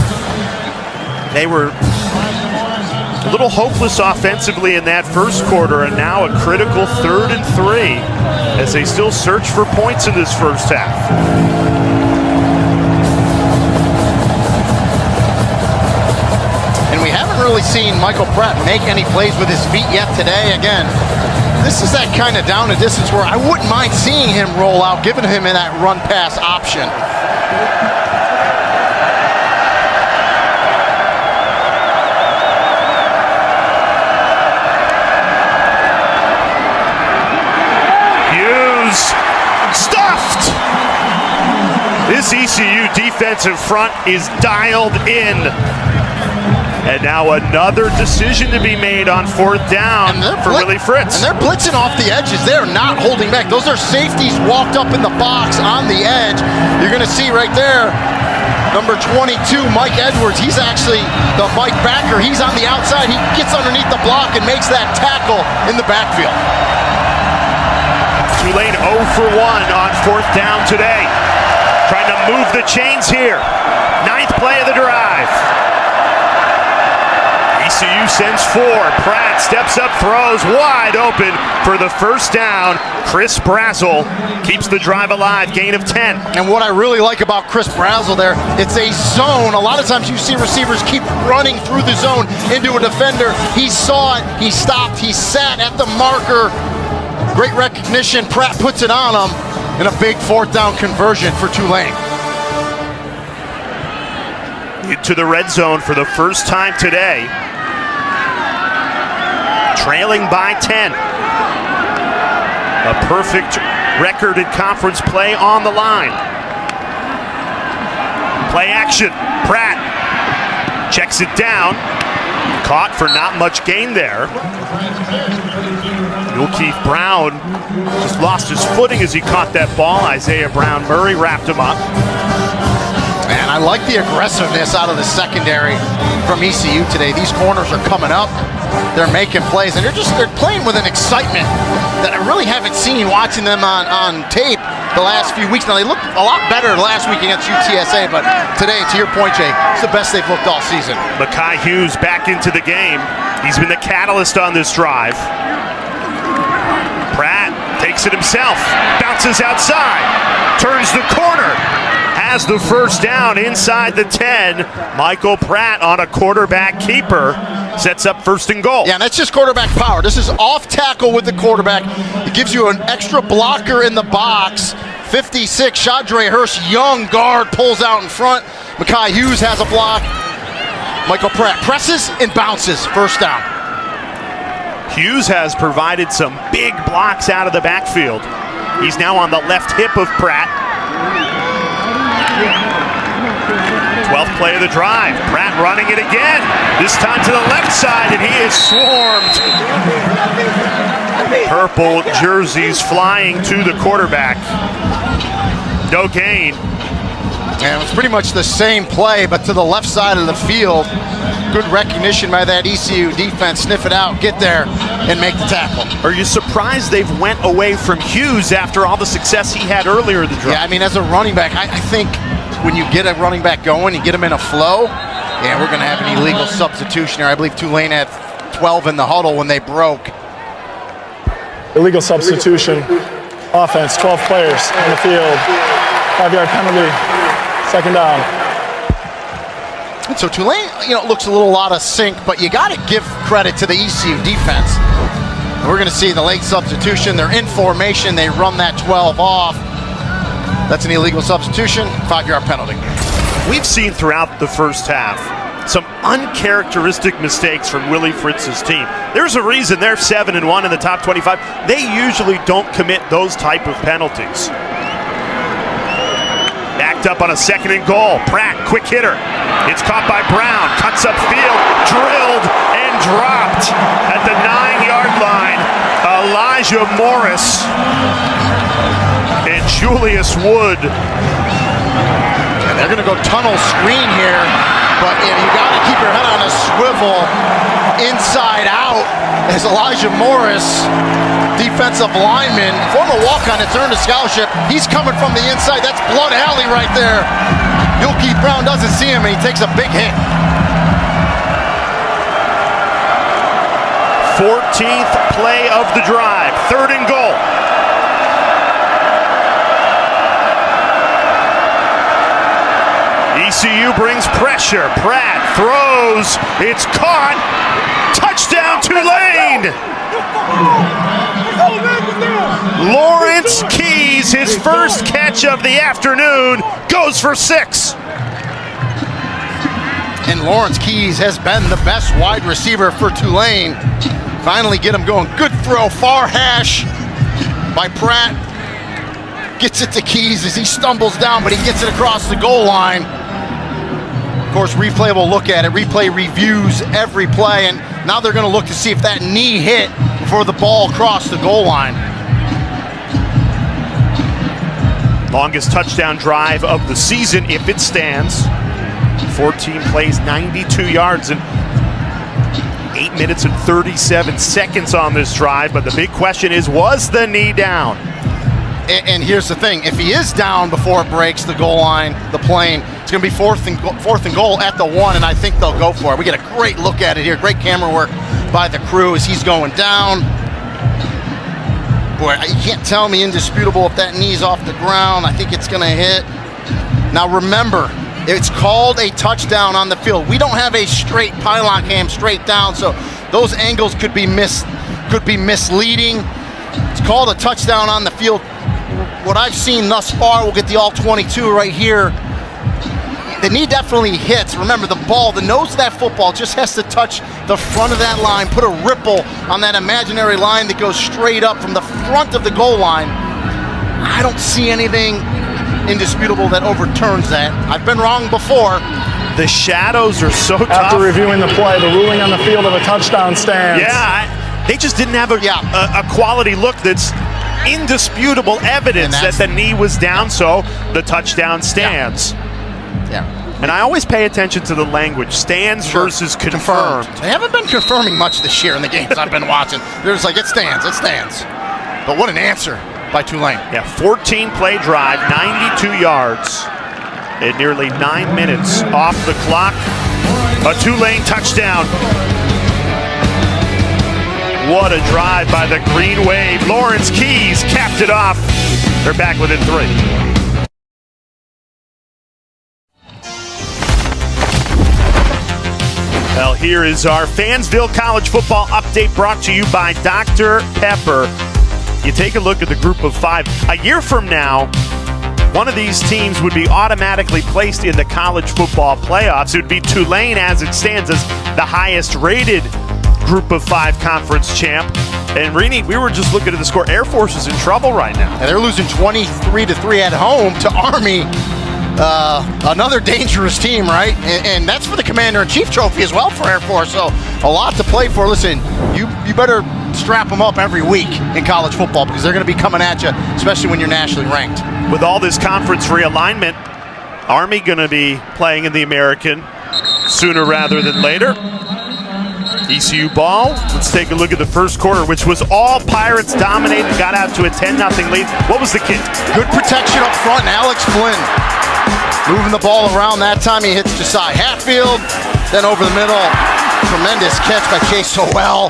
They were a little hopeless offensively in that first quarter, and now a critical 3rd and 3 as they still search for points in this first half. And we haven't really seen Michael Pratt make any plays with his feet yet today. Again, this is that kind of down and distance where I wouldn't mind seeing him roll out, giving him that run pass option. Hughes stuffed. This ECU defensive front is dialed in. And now another decision to be made on 4th down for Willie Fritz. And they're blitzing off the edges. They're not holding back. Those are safeties walked up in the box on the edge. You're going to see right there, number 22, Mike Edwards. He's actually the Mike backer. He's on the outside. He gets underneath the block and makes that tackle in the backfield. Tulane 0 for 1 on 4th down today. Trying to move the chains here. 9th play of the drive. ECU sends 4. Pratt steps up, throws wide open for the first down. Chris Brazel keeps the drive alive, gain of 10. And what I really like about Chris Brazel there, it's a zone. A lot of times you see receivers keep running through the zone into a defender. He saw it, he stopped, he sat at the marker. Great recognition, Pratt puts it on him, and a big 4th down conversion for Tulane. Into the red zone for the first time today. Trailing by 10. A perfect record in conference play on the line. Play action. Pratt checks it down. Caught for not much gain there. Keith Brown just lost his footing as he caught that ball. Isaiah Brown Murray wrapped him up. Man, I like the aggressiveness out of the secondary from ECU today. These corners are coming up. They're making plays, and they're playing with an excitement that I really haven't seen watching them on tape the last few weeks. Now, they looked a lot better last week against UTSA, but today, to your point, Jay, it's the best they've looked all season. Mekhi Hughes back into the game. He's been the catalyst on this drive. Pratt takes it himself, bounces outside, turns the corner, has the first down inside the 10. Michael Pratt on a quarterback keeper sets up 1st and goal. Yeah, and that's just quarterback power. This is off tackle with the quarterback. It gives you an extra blocker in the box. 56, Shadre Hurst, young guard, pulls out in front. Mekhi Hughes has a block. Michael Pratt presses and bounces, 1st down. Hughes has provided some big blocks out of the backfield. He's now on the left hip of Pratt. 12th play of the drive. Pratt running it again. This time to the left side, and he is swarmed. Purple jerseys flying to the quarterback. No gain. And it was pretty much the same play, but to the left side of the field. Good recognition by that ECU defense. Sniff it out, get there, and make the tackle. Are you surprised they've went away from Hughes after all the success he had earlier in the drive? Yeah, I mean, as a running back, I think when you get a running back going, you get him in a flow, yeah, we're going to have an illegal substitution here. I believe Tulane had 12 in the huddle when they broke. Illegal substitution. Offense, 12 players on the field. 5-yard penalty. 2nd down. And so Tulane, looks a little out of sync, but you got to give credit to the ECU defense. We're going to see the late substitution. They're in formation. They run that 12 off. That's an illegal substitution, 5-yard penalty. We've seen throughout the first half some uncharacteristic mistakes from Willie Fritz's team. There's a reason they're 7-1 in the top 25. They usually don't commit those type of penalties. Backed up on a 2nd and goal. Pratt, quick hitter. It's caught by Brown, cuts upfield, drilled and dropped at the 9-yard line. Elijah Morris and Julius Wood. And they're going to go tunnel screen here, but you got to keep your head on a swivel inside out as Elijah Morris, defensive lineman, former walk-on that's earned a scholarship. He's coming from the inside. That's Blood Alley right there. Keith Brown doesn't see him, and he takes a big hit. 14th play of the drive, 3rd and goal. ECU brings pressure. Pratt throws. It's caught. Touchdown Tulane! Lawrence Keys, his first catch of the afternoon, goes for 6. And Lawrence Keys has been the best wide receiver for Tulane. Finally get him going. Good throw, far hash by Pratt. Gets it to Keys as he stumbles down, but he gets it across the goal line. Of course, replay will look at it. Replay reviews every play, and now they're going to look to see if that knee hit before the ball crossed the goal line. Longest touchdown drive of the season if it stands. 14 plays, 92 yards, and 8 minutes and 37 seconds on this drive. But the big question is, was the knee down? And here's the thing, if he is down before it breaks the goal line, the plane, it's going to be fourth and goal at the 1, and I think they'll go for it. We get a great look at it here. Great camera work by the crew as he's going down. Boy, you can't tell me indisputable if that knee's off the ground. I think it's going to hit. Now remember, it's called a touchdown on the field. We don't have a straight pylon cam straight down, so those angles could be misleading. It's called a touchdown on the field. What I've seen thus far, we'll get the all-22 right here. The knee definitely hits. Remember, the ball, the nose of that football just has to touch the front of that line, put a ripple on that imaginary line that goes straight up from the front of the goal line. I don't see anything indisputable that overturns that. I've been wrong before. The shadows are so tough. After reviewing the play, the ruling on the field of a touchdown stands. Yeah, they just didn't have a quality look that's indisputable evidence that the knee was down, so the touchdown stands. Yeah. And I always pay attention to the language, stands versus confirmed. They haven't been confirming much this year in the games I've been watching. They're just like, it stands, it stands. But what an answer by Tulane. Yeah, 14-play drive, 92 yards. At nearly 9 minutes off the clock. A Tulane touchdown. What a drive by the Green Wave. Lawrence Keys capped it off. They're back within 3. Well, here is our Fansville College football update brought to you by Dr. Pepper. You take a look at the group of 5. A year from now, one of these teams would be automatically placed in the college football playoffs. It would be Tulane, as it stands, as the highest rated group of 5 conference champ. And Rini, we were just looking at the score. Air Force is in trouble right now. And they're losing 23-3 at home to Army. Another dangerous team, right? And that's for the Commander-in-Chief trophy as well for Air Force. So a lot to play for. Listen, you better strap them up every week in college football because they're going to be coming at you, especially when you're nationally ranked. With all this conference realignment, Army going to be playing in the American sooner rather than later. ECU ball. Let's take a look at the first quarter, which was all Pirates dominated, got out to a 10-0 lead. What was the key? Good protection up front, and Alex Flynn moving the ball around. That time he hits Josiah Hatfield, then over the middle. Tremendous catch by Chase Sowell.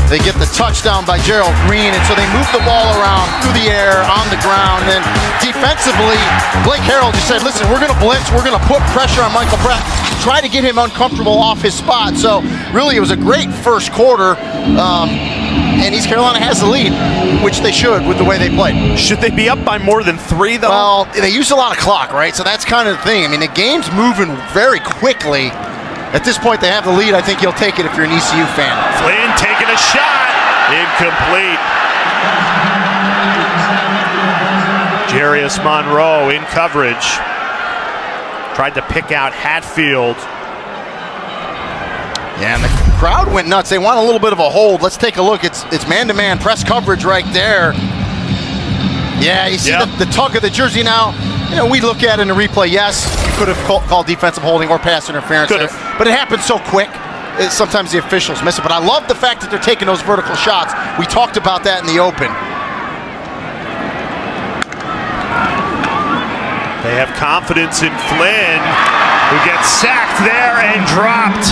They get the touchdown by Gerald Green, and so they move the ball around through the air, on the ground, and then defensively, Blake Harrell just said, listen, we're going to blitz, we're going to put pressure on Michael Pratt, try to get him uncomfortable off his spot. So really it was a great first quarter, and East Carolina has the lead, which they should with the way they played. Should they be up by more than 3, though? Well, they use a lot of clock, right? So that's kind of the thing. I mean, the game's moving very quickly. At this point, they have the lead. I think you'll take it if you're an ECU fan. Flynn taking a shot. Incomplete. Jarius Monroe in coverage. Tried to pick out Hatfield. Yeah, and the crowd went nuts. They want a little bit of a hold. Let's take a look. It's man-to-man press coverage right there. Yeah, you see the tug of the jersey now. You know, we look at it in a replay, yes, could have called defensive holding or pass interference there, but it happens so quick. Sometimes the officials miss it, but I love the fact that they're taking those vertical shots. We talked about that in the open. They have confidence in Flynn, who gets sacked there and dropped.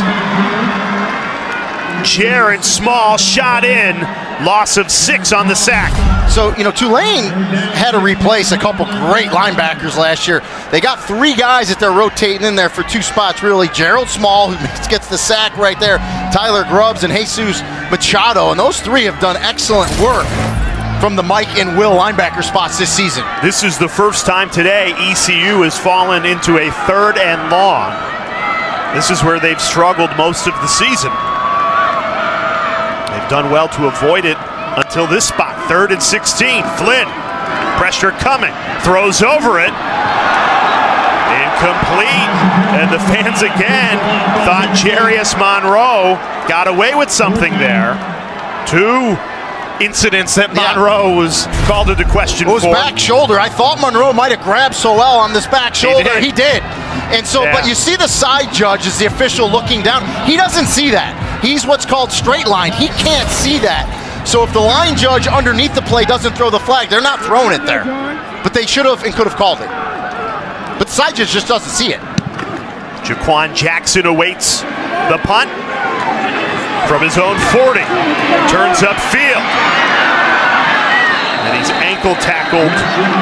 Jared Small shot in, loss of 6 on the sack. So, you know, Tulane had to replace a couple great linebackers last year. They got 3 guys that they're rotating in there for 2 spots, really. Gerald Small, who gets the sack right there, Tyler Grubbs, and Jesus Machado. And those 3 have done excellent work from the Mike and Will linebacker spots this season. This is the first time today ECU has fallen into a 3rd and long. This is where they've struggled most of the season. They've done well to avoid it until this spot, 3rd and 16. Flynn, pressure coming, throws over it. Incomplete. And the fans again thought Jarius Monroe got away with something there. 2 incidents that Monroe was called into question for. It was back shoulder. I thought Monroe might have grabbed Sowell on this back shoulder. He did. And so, but you see the side judge as the official looking down. He doesn't see that. He's what's called straight line. He can't see that. So if the line judge underneath the play doesn't throw the flag, they're not throwing it there. But they should have and could have called it. But the side judge just doesn't see it. Jaquan Jackson awaits the punt from his own 40. Turns upfield. And he's ankle tackled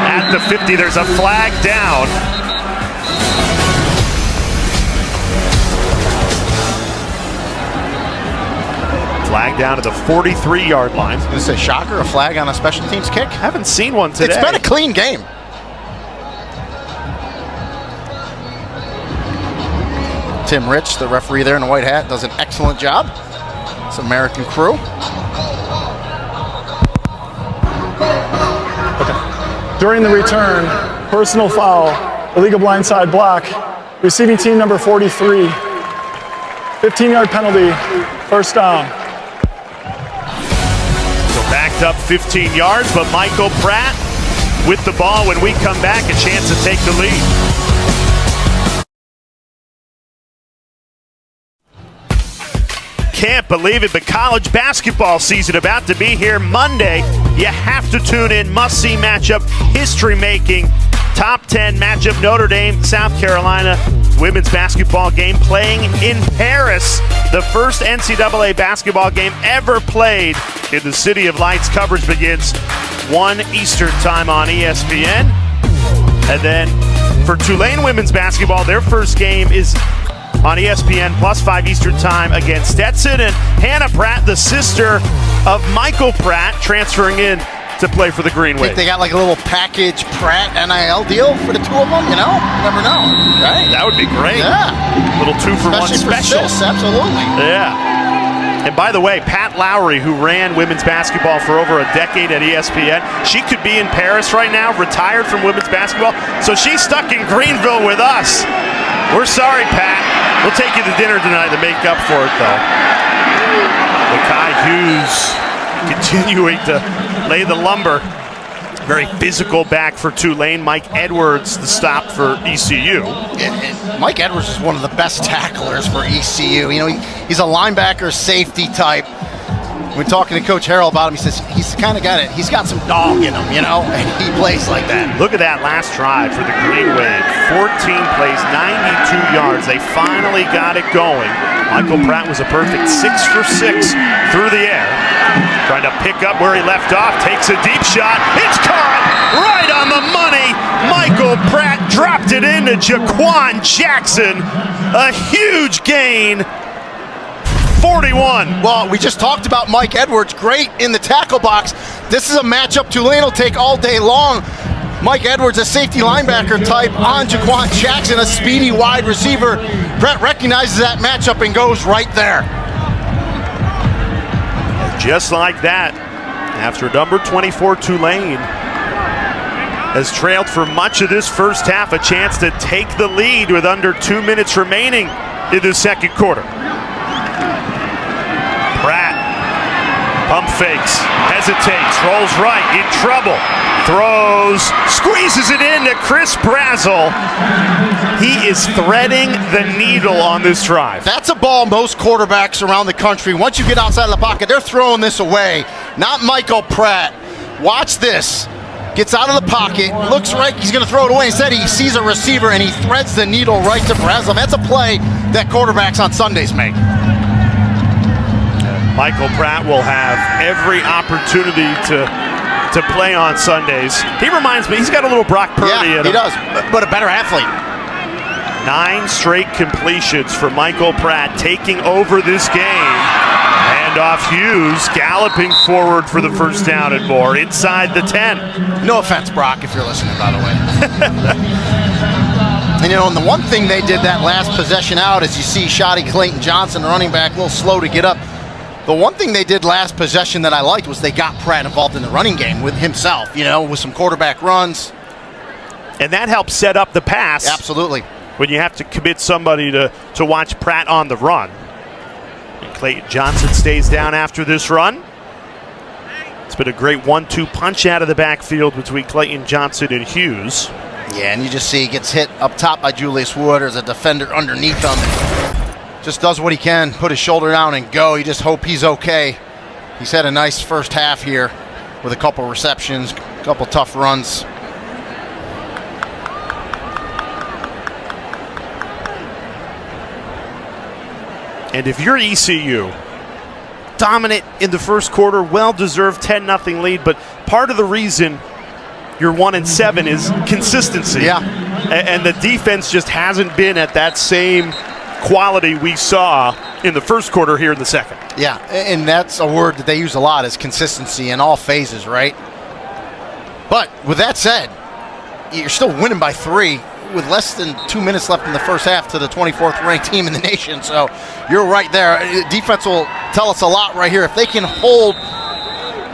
at the 50. There's a flag down. Flag down to the 43-yard line. I was going to say, shocker, a flag on a special teams kick? Haven't seen one today. It's been a clean game. Tim Rich, the referee there in the white hat, does an excellent job. It's American crew. During the return, personal foul, illegal blindside block, receiving team number 43. 15-yard penalty, first down. So backed up 15 yards, but Michael Pratt with the ball when we come back, a chance to take the lead. Can't believe it, but college basketball season about to be here Monday. You have to tune in. Must-see matchup, history-making, top 10 matchup. Notre Dame, South Carolina women's basketball game playing in Paris. The first NCAA basketball game ever played in the City of Lights. Coverage begins 1 Eastern time on ESPN. And then for Tulane women's basketball, their first game is on ESPN plus 5 Eastern time against Stetson. And Hannah Pratt, the sister of Michael Pratt, transferring in to play for the Green Wave. Think they got like a little package Pratt NIL deal for the two of them, you know? Never know, right? That would be great. Yeah. Little 2-for-1 Especially special. for sis, absolutely. Yeah. And by the way, Pat Lowry, who ran women's basketball for over a decade at ESPN, she could be in Paris right now, retired from women's basketball. So she's stuck in Greenville with us. We're sorry, Pat. We'll take you to dinner tonight to make up for it, though. Lakai Hughes continuing to lay the lumber. Very physical back for Tulane. Mike Edwards, the stop for ECU. Mike Edwards is one of the best tacklers for ECU. You know, he's a linebacker, safety type. When talking to Coach Harrell about him, he says he's the kind of guy that he's got some dog in him, you know, and he plays like that. Look at that last drive for the Green Wave. 14 plays, 92 yards. They finally got it going. Michael Pratt was a perfect 6 for 6 through the air. Trying to pick up where he left off, takes a deep shot. It's caught right on the money. Michael Pratt dropped it into Jaquan Jackson. A huge gain. 41. Well, we just talked about Mike Edwards, great in the tackle box. This is a matchup Tulane will take all day long. Mike Edwards, a safety linebacker type, on Jaquan Jackson, a speedy wide receiver. Brett recognizes that matchup and goes right there. Just like that, after number 24, Tulane has trailed for much of this first half, a chance to take the lead with under 2 minutes remaining in the second quarter. Pratt, pump fakes, hesitates, rolls right, in trouble, throws, squeezes it into Chris Brazel. He is threading the needle on this drive. That's a ball most quarterbacks around the country, once you get outside of the pocket, they're throwing this away. Not Michael Pratt. Watch this. Gets out of the pocket, looks right, he's going to throw it away. Instead, he sees a receiver and he threads the needle right to Brazel. That's a play that quarterbacks on Sundays make. Michael Pratt will have every opportunity to play on Sundays. He reminds me, he's got a little Brock Purdy in him. He does, but a better athlete. 9 straight completions for Michael Pratt, taking over this game. And off Hughes, galloping forward for the first down and more, inside the 10. No offense, Brock, if you're listening, by the way. And you know, and the one thing they did that last possession out is you see Shotty Clayton Johnson, the running back, a little slow to get up. The one thing they did last possession that I liked was they got Pratt involved in the running game with himself, you know, with some quarterback runs. And that helps set up the pass. Absolutely. When you have to commit somebody to watch Pratt on the run. And Clayton Johnson stays down after this run. It's been a great 1-2 punch out of the backfield between Clayton Johnson and Hughes. Yeah, and you just see he gets hit up top by Julius Wood. There's a defender underneath him. Just does what he can, put his shoulder down and go. You just hope he's okay. He's had a nice first half here with a couple receptions, a couple tough runs. And if you're ECU, dominant in the first quarter, well-deserved 10-0 lead, but part of the reason you're 1-7 is consistency. Yeah. And the defense just hasn't been at that same quality we saw in the first quarter here in the second. Yeah, and that's a word that they use a lot, is consistency in all phases, right? But with that said, you're still winning by 3 with less than 2 minutes left in the first half to the 24th ranked team in the nation. So you're right there. Defense will tell us a lot right here. If they can hold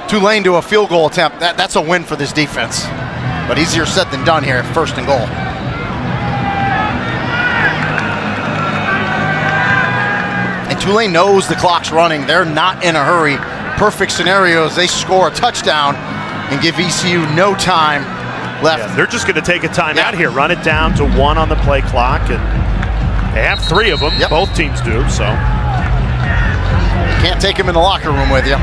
Tulane to a field goal attempt, that's a win for this defense. but easier said than done here, 1st and goal. And Tulane knows the clock's running. They're not in a hurry. Perfect scenarios, they score a touchdown and give ECU no time left. Yeah, they're just going to take a timeout here, run it down to 1 on the play clock, and they have 3 of them. Yep. Both teams do, so. Can't take him in the locker room with you.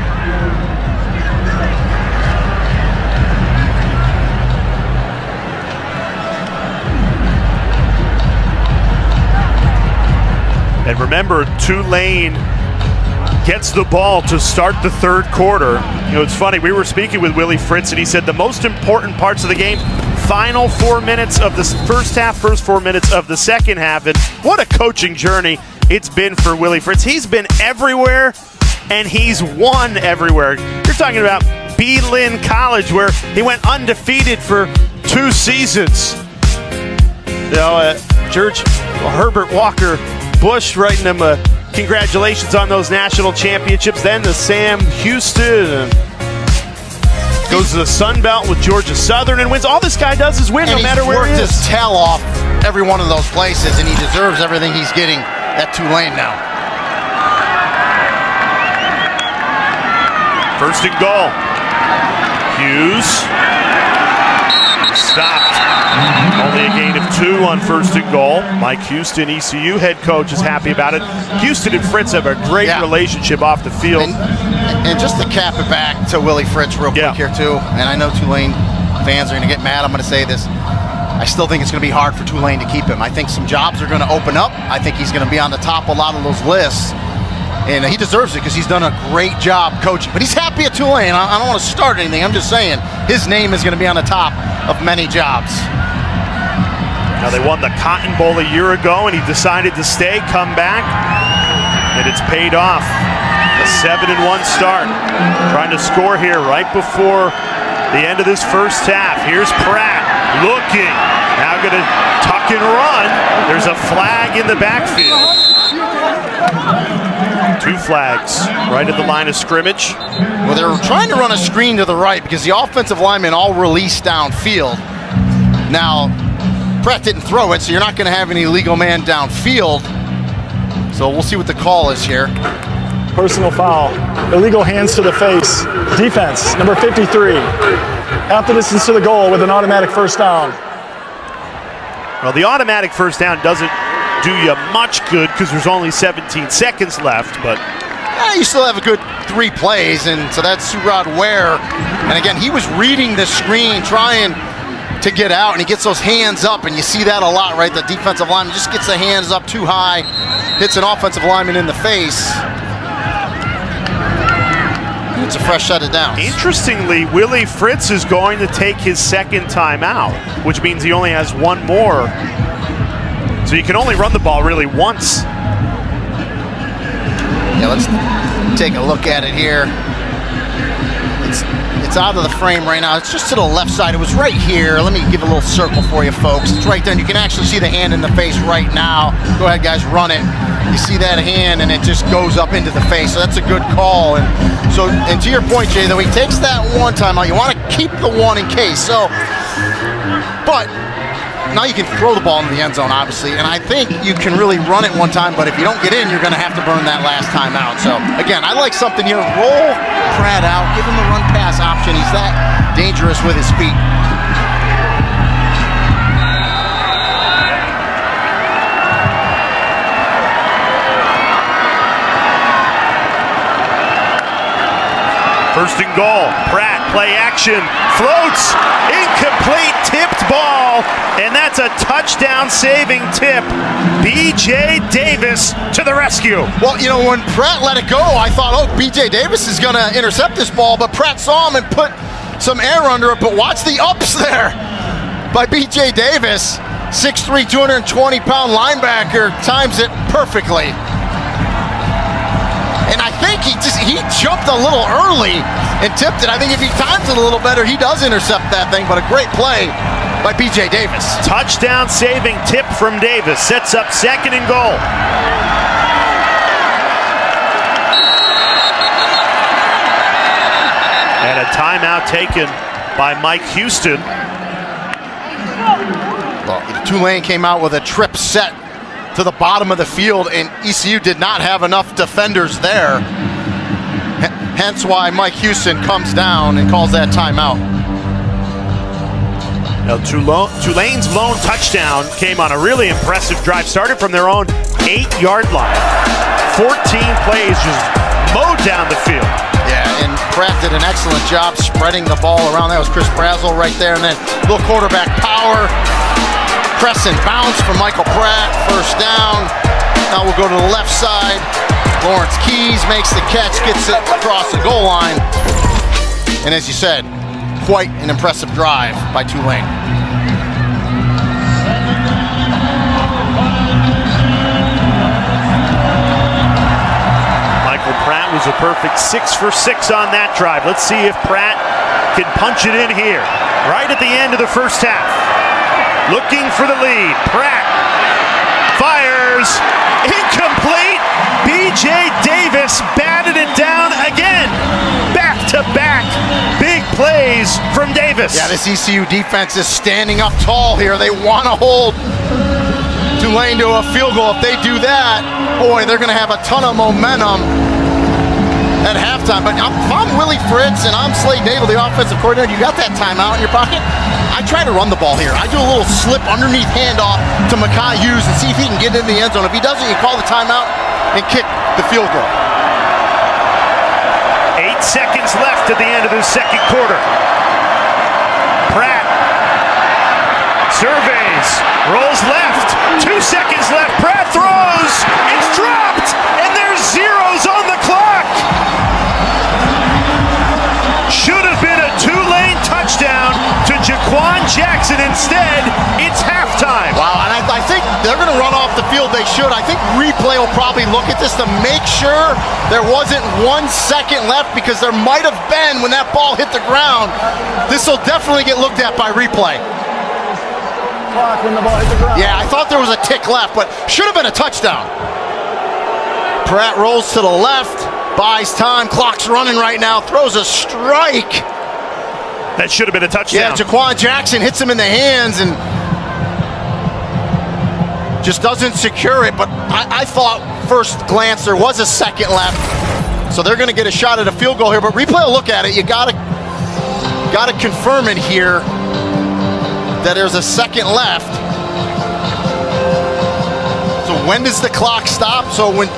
And remember, Tulane gets the ball to start the 3rd quarter. You know, it's funny, we were speaking with Willie Fritz, and he said the most important parts of the game, final 4 minutes of the first half, first 4 minutes of the second half. And what a coaching journey it's been for Willie Fritz. He's been everywhere, and he's won everywhere. You're talking about Lynn College, where he went undefeated for 2 seasons. You know, George Herbert Walker Bush writing him congratulations on those national championships. Then to Sam Houston, goes to the Sun Belt with Georgia Southern and wins. All this guy does is win, no matter where he is. He's worked his tail off every one of those places, and he deserves everything he's getting at Tulane now. 1st and goal. Hughes stopped. Only a gain of 2 on 1st and goal. Mike Houston, ECU head coach, is happy about it. Houston and Fritz have a great relationship off the field. And just to cap it back to Willie Fritz real quick here too, and I know Tulane fans are going to get mad, I'm going to say this. I still think it's going to be hard for Tulane to keep him. I think some jobs are going to open up. I think he's going to be on the top of a lot of those lists. And he deserves it because he's done a great job coaching. But he's happy at Tulane. I don't want to start anything. I'm just saying his name is going to be on the top of many jobs. Now, they won the Cotton Bowl a year ago, and he decided to stay, come back, and it's paid off. A 7-1 start. Trying to score here right before the end of this first half. Here's Pratt looking. Now going to tuck and run. There's a flag in the backfield. 2 flags right at the line of scrimmage. Well, they're trying to run a screen to the right because the offensive linemen all released downfield. Now, Pratt didn't throw it, so you're not going to have any legal man downfield. So we'll see what the call is here. Personal foul. Illegal hands to the face. Defense, number 53. Half the distance to the goal with an automatic 1st down. Well, the automatic 1st down doesn't do you much good because there's only 17 seconds left, but you still have a good 3 plays, and so that's Surratt Ware. And again, he was reading the screen, trying to get out, and he gets those hands up, and you see that a lot, right? The defensive lineman just gets the hands up too high, hits an offensive lineman in the face. And it's a fresh set of downs. Interestingly, Willie Fritz is going to take his 2nd time out, which means he only has 1 more. So you can only run the ball really once. Yeah, let's take a look at it here. It's out of the frame right now. It's just to the left side. It was right here. Let me give a little circle for you folks. It's right there, and you can actually see the hand in the face right now. Go ahead, guys, run it. You see that hand, and it just goes up into the face. So that's a good call. And to your point, Jay, though, he takes that 1 time out. You want to keep the 1 in case. So, but now you can throw the ball in the end zone, obviously, and I think you can really run it 1 time, but if you don't get in, you're going to have to burn that last time out. So, again, I like something here. Roll Pratt out, give him a run-pass option. He's that dangerous with his feet. First and goal. Pratt, play action, floats, incomplete, tipped ball, and that's a touchdown-saving tip. B.J. Davis to the rescue. Well, you know, when Pratt let it go, I thought, oh, B.J. Davis is going to intercept this ball, but Pratt saw him and put some air under it, but watch the ups there by B.J. Davis. 6'3", 220-pound linebacker, times it perfectly. And I think he jumped a little early and tipped it. I think if he times it a little better, he does intercept that thing, but a great play by B.J. Davis. Touchdown saving tip from Davis. Sets up 2nd and goal. And a timeout taken by Mike Houston. Well, Tulane came out with a trip set to the bottom of the field, and ECU did not have enough defenders there. Hence why Mike Houston comes down and calls that timeout. Now, Tulane's lone touchdown came on a really impressive drive. Started from their own 8-yard line. 14 plays just mowed down the field. Yeah, and Pratt did an excellent job spreading the ball around. That was Chris Brazel right there. And then little quarterback power. Press and bounce from Michael Pratt. First down. Now we'll go to the left side. Lawrence Keys makes the catch, gets it across the goal line. And as you said, quite an impressive drive by Tulane. Michael Pratt was a perfect 6 for 6 on that drive. Let's see if Pratt can punch it in here. Right at the end of the first half. Looking for the lead. Pratt fires. Incomplete. B.J. Davis batted it down again. Back-to-back big plays from Davis. Yeah, this ECU defense is standing up tall here. They want to hold Tulane to a field goal. If they do that, boy, they're going to have a ton of momentum at halftime. But if I'm Willie Fritz and I'm Slade Nagle, the offensive coordinator, you got that timeout in your pocket, I try to run the ball here. I do a little slip underneath handoff to Mekhi Hughes and see if he can get in the end zone. If he doesn't, you call the timeout and kick the field goal. 8 seconds left at the end of the second quarter. Pratt surveys, rolls left, 2 seconds left. Pratt throws, it's dropped, and there's zeros on the clock. Should have been a Tulane touchdown to Jaquan Jackson. Instead, it's halftime. Wow, and I think they're going to run off the field. They should. I think replay will probably look at this to make sure there wasn't 1 second left, because there might have been when that ball hit the ground. This will definitely get looked at by replay. Clock when the ball hit the ground. Yeah, I thought there was a tick left, but should have been a touchdown. Pratt rolls to the left, buys time, clock's running right now, throws a strike. That should have been a touchdown. Yeah, Jaquan Jackson hits him in the hands and just doesn't secure it, but I thought first glance there was a second left, so they're going to get a shot at a field goal here, but replay will look at it. You gotta confirm it here that there's a second left. So when does the clock stop? So when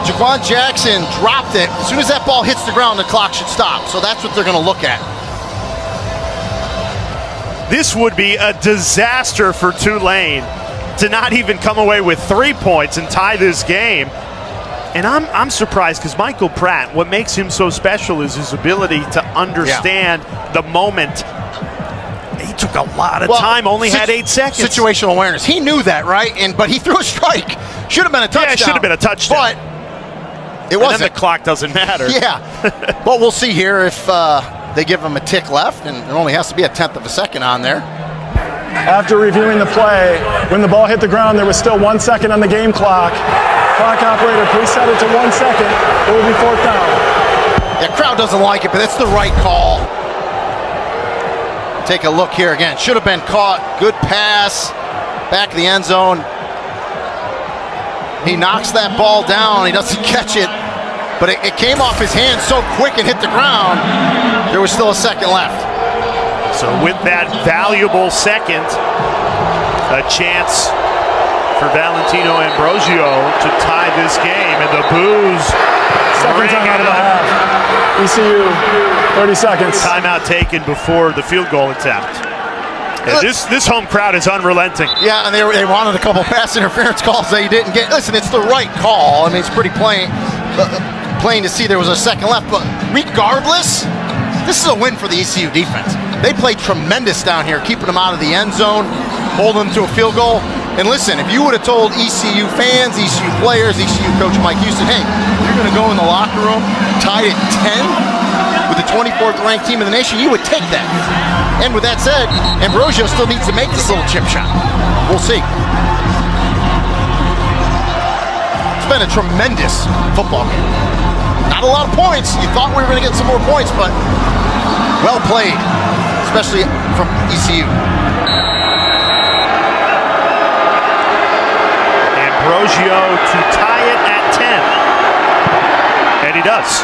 Jaquan Jackson dropped it, as soon as that ball hits the ground, the clock should stop. So that's what they're going to look at. This would be a disaster for Tulane to not even come away with 3 points and tie this game. And I'm surprised, because Michael Pratt, what makes him so special is his ability to understand the moment. He took a lot of time, only had 8 seconds. Situational awareness. He knew that, right? But he threw a strike. Should have been a touchdown. Yeah, it should have been a touchdown. But it wasn't. And then the clock doesn't matter. Yeah. But we'll see here if they give him a tick left, and there only has to be a 1/10 of a second on there. After reviewing the play, when the ball hit the ground, there was still 1 second on the game clock. Clock operator, please set it to 1 second. It will be 4th down. Yeah, crowd doesn't like it, but that's the right call. Take a look here again. Should have been caught. Good pass. Back of the end zone. He knocks that ball down. He doesn't catch it, but it came off his hand so quick and hit the ground. There was still a second left. So with that valuable second, a chance for Valentino Ambrosio to tie this game, and the boos. Second time out of the half. ECU, 30 seconds. Timeout taken before the field goal attempt. And this home crowd is unrelenting. Yeah, and they wanted a couple pass interference calls that you didn't get. Listen, it's the right call. I mean, it's pretty plain to see there was a second left. But regardless, this is a win for the ECU defense. They played tremendous down here, keeping them out of the end zone, holding them to a field goal. And listen, if you would have told ECU fans, ECU players, ECU coach Mike Houston, hey, you're going to go in the locker room tied at 10 with the 24th ranked team in the nation, you would take that. And with that said, Ambrosio still needs to make this little chip shot. We'll see. It's been a tremendous football game. Not a lot of points. You thought we were going to get some more points, but well played, especially from ECU. Ambrosio to tie it at 10. And he does.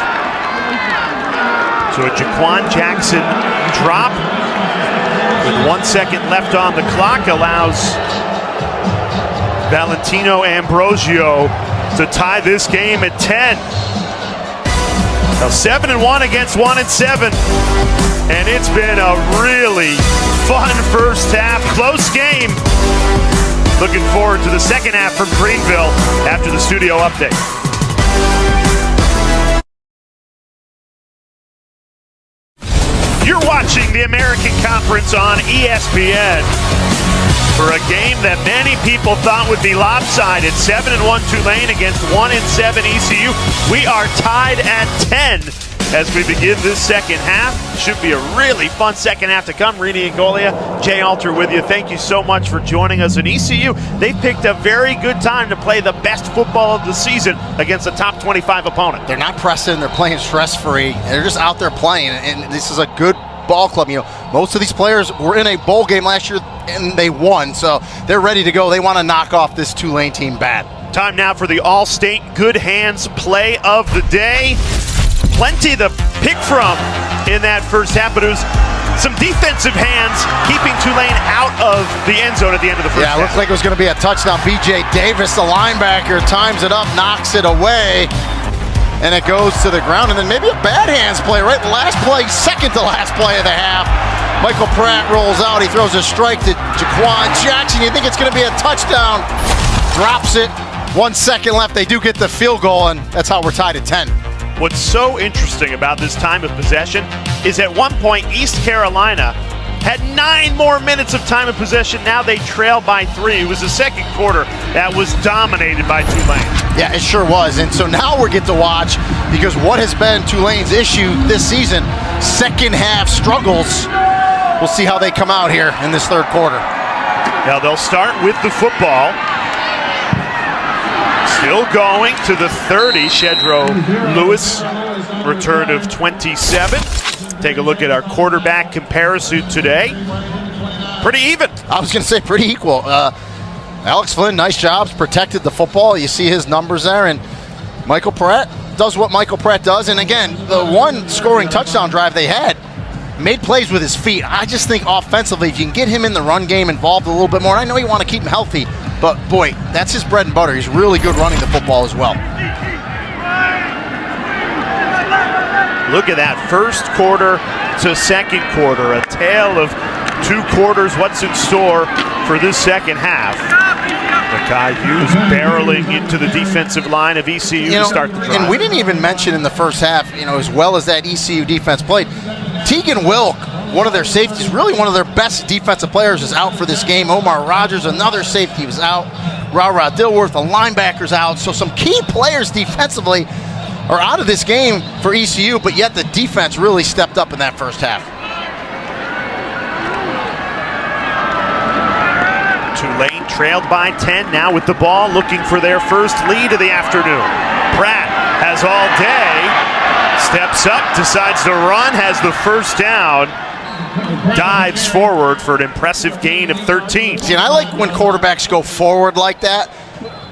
So a Jaquan Jackson drop with 1 second left on the clock allows Valentino Ambrosio to tie this game at 10. Now 7-1 against 1-7. And it's been a really fun first half. Close game. Looking forward to the second half from Greenville after the studio update. You're watching the American Conference on ESPN for a game that many people thought would be lopsided. 7-1 Tulane against 1-7 ECU. We are tied at 10 as we begin this second half. Should be a really fun second half to come. Rini and Golia, Jay Alter with you. Thank you so much for joining us. In ECU, they picked a very good time to play the best football of the season against a top 25 opponent. They're not pressing. They're playing stress-free. They're just out there playing, and this is a good ball club. You know, most of these players were in a bowl game last year, and they won, so they're ready to go. They want to knock off this Tulane team bad. Time now for the All-State Good Hands play of the day. Plenty to pick from in that first half, but it was some defensive hands keeping Tulane out of the end zone at the end of the first half. Yeah, it looked like it was going to be a touchdown. B.J. Davis, the linebacker, times it up, knocks it away, and it goes to the ground. And then maybe a bad hands play, right? Last play, second to last play of the half. Michael Pratt rolls out. He throws a strike to Jaquan Jackson. You think it's going to be a touchdown. Drops it. 1 second left. They do get the field goal, and that's how we're tied at 10. What's so interesting about this time of possession is at one point East Carolina had 9 more minutes of time of possession. Now they trail by 3. It was the second quarter that was dominated by Tulane. Yeah, it sure was. And so now we get to watch, because what has been Tulane's issue this season, second half struggles. We'll see how they come out here in this third quarter. Now they'll start with the football. Still going to the 30, Shedro Lewis, return of 27. Take a look at our quarterback comparison today. Pretty even. I was going to say pretty equal. Alex Flynn, nice jobs, protected the football. You see his numbers there. And Michael Pratt does what Michael Pratt does. And again, the one scoring touchdown drive they had, made plays with his feet. I just think offensively, if you can get him in the run game involved a little bit more, and I know you want to keep him healthy, but boy, that's his bread and butter. He's really good running the football as well. Look at that, first quarter to second quarter, a tale of 2 quarters. What's in store for this second half? The Cayuse barreling into the defensive line of ECU to start the drive. And we didn't even mention in the first half, as well as that ECU defense played, Tegan Wilk, one of their safeties, really one of their best defensive players, is out for this game. Omar Rogers, another safety, was out. Ra Dilworth, a linebacker's out. So some key players defensively are out of this game for ECU, but yet the defense really stepped up in that first half. Tulane trailed by 10 now with the ball, looking for their first lead of the afternoon. Pratt has all day, steps up, decides to run, has the first down, dives forward for an impressive gain of 13. See, and I like when quarterbacks go forward like that,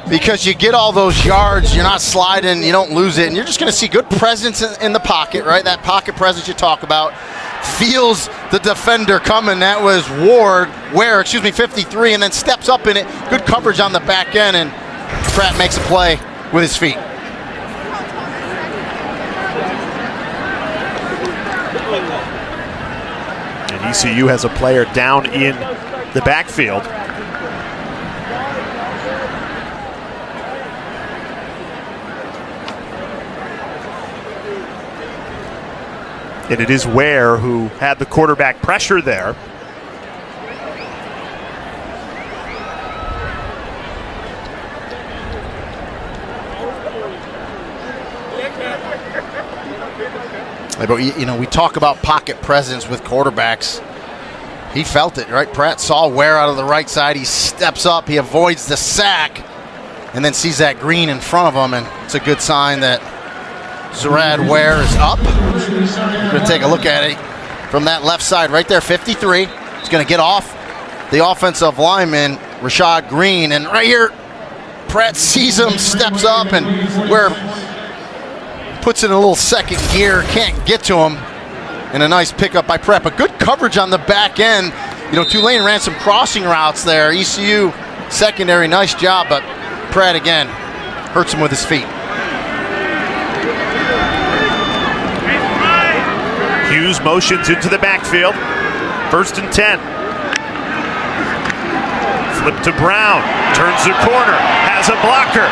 because you get all those yards, you're not sliding, you don't lose it, and you're just going to see good presence in the pocket, right? That pocket presence you talk about. Feels the defender coming. That was Ware, 53, and then steps up in it. Good coverage on the back end, and Pratt makes a play with his feet. And ECU has a player down in the backfield. And it is Ware who had the quarterback pressure there. But, we talk about pocket presence with quarterbacks. He felt it, right? Pratt saw Ware out of the right side. He steps up. He avoids the sack and then sees that green in front of him, and it's a good sign that Zerad Ware is up. We're going to take a look at it from that left side right there, 53. He's going to get off the offensive lineman, Rashad Green, and right here, Pratt sees him, steps up, and puts it in a little second gear. Can't get to him. And a nice pickup by Pratt, but good coverage on the back end. You know, Tulane ran some crossing routes there. ECU secondary, nice job, but Pratt again hurts him with his feet. Hughes motions into the backfield. 1st and 10. Flip to Brown. Turns the corner. Has a blocker.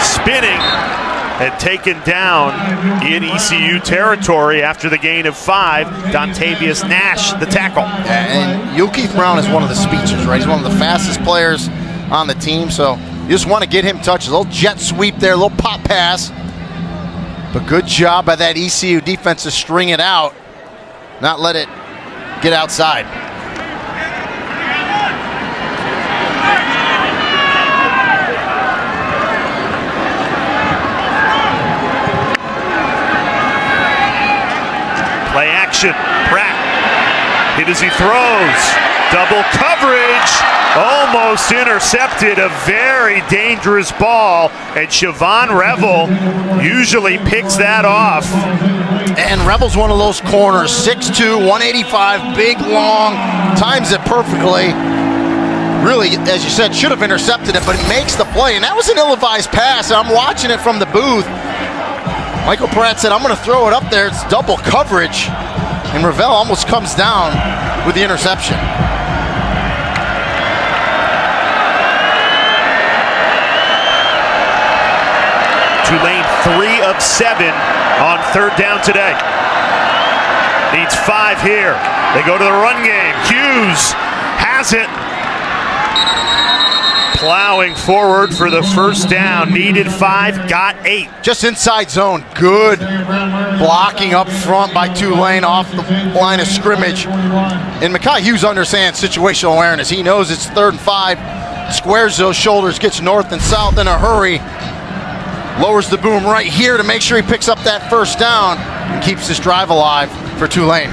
Spinning. And taken down in ECU territory after the gain of 5. Dontavius Nash, the tackle. And Keith Brown is one of the speedsters, right? He's one of the fastest players on the team, so you just want to get him touches. A little jet sweep there, a little pop pass. But good job by that ECU defense to string it out, not let it get outside. Play action. Pratt hit as he throws. Double coverage. Almost intercepted. A very dangerous ball. And Siobhan Revel usually picks that off. And Revel's one of those corners. 6'2", 185, big, long, times it perfectly. Really, as you said, should have intercepted it, but he makes the play. And that was an ill-advised pass. I'm watching it from the booth. Michael Pratt said, I'm going to throw it up there. It's double coverage. And Revel almost comes down with the interception. Tulane 3 of 7 on 3rd down today. Needs 5 here. They go to the run game. Hughes has it. Plowing forward for the 1st down. Needed 5, got 8. Just inside zone. Good blocking up front by Tulane off the line of scrimmage. And Mekhi Hughes understands situational awareness. He knows it's 3rd and 5. Squares those shoulders, gets north and south in a hurry. Lowers the boom right here to make sure he picks up that 1st down and keeps this drive alive for Tulane.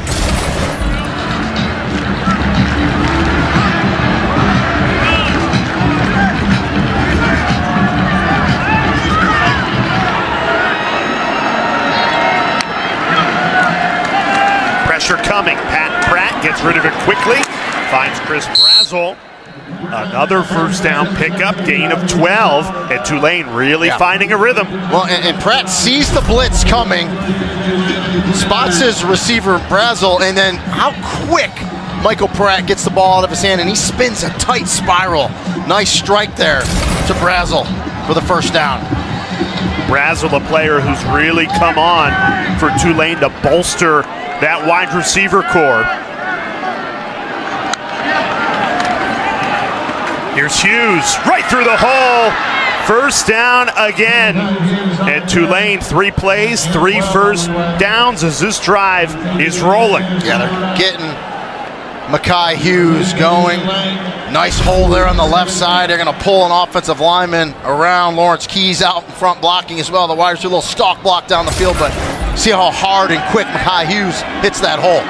Pressure coming. Pratt gets rid of it quickly. Finds Chris Brazel. Another 1st down pickup, gain of 12, and Tulane really finding a rhythm. Well, and Pratt sees the blitz coming, spots his receiver Brazel, and then how quick Michael Pratt gets the ball out of his hand, and he spins a tight spiral. Nice strike there to Brazel for the 1st down. Brazel, a player who's really come on for Tulane to bolster that wide receiver core. Here's Hughes, right through the hole. 1st down again. And Tulane, 3 plays, 3 1st downs as this drive is rolling. Yeah, they're getting Mekhi Hughes going. Nice hole there on the left side. They're going to pull an offensive lineman around. Lawrence Keys out in front blocking as well. The wide receiver, a little stalk block down the field, but see how hard and quick Mekhi Hughes hits that hole.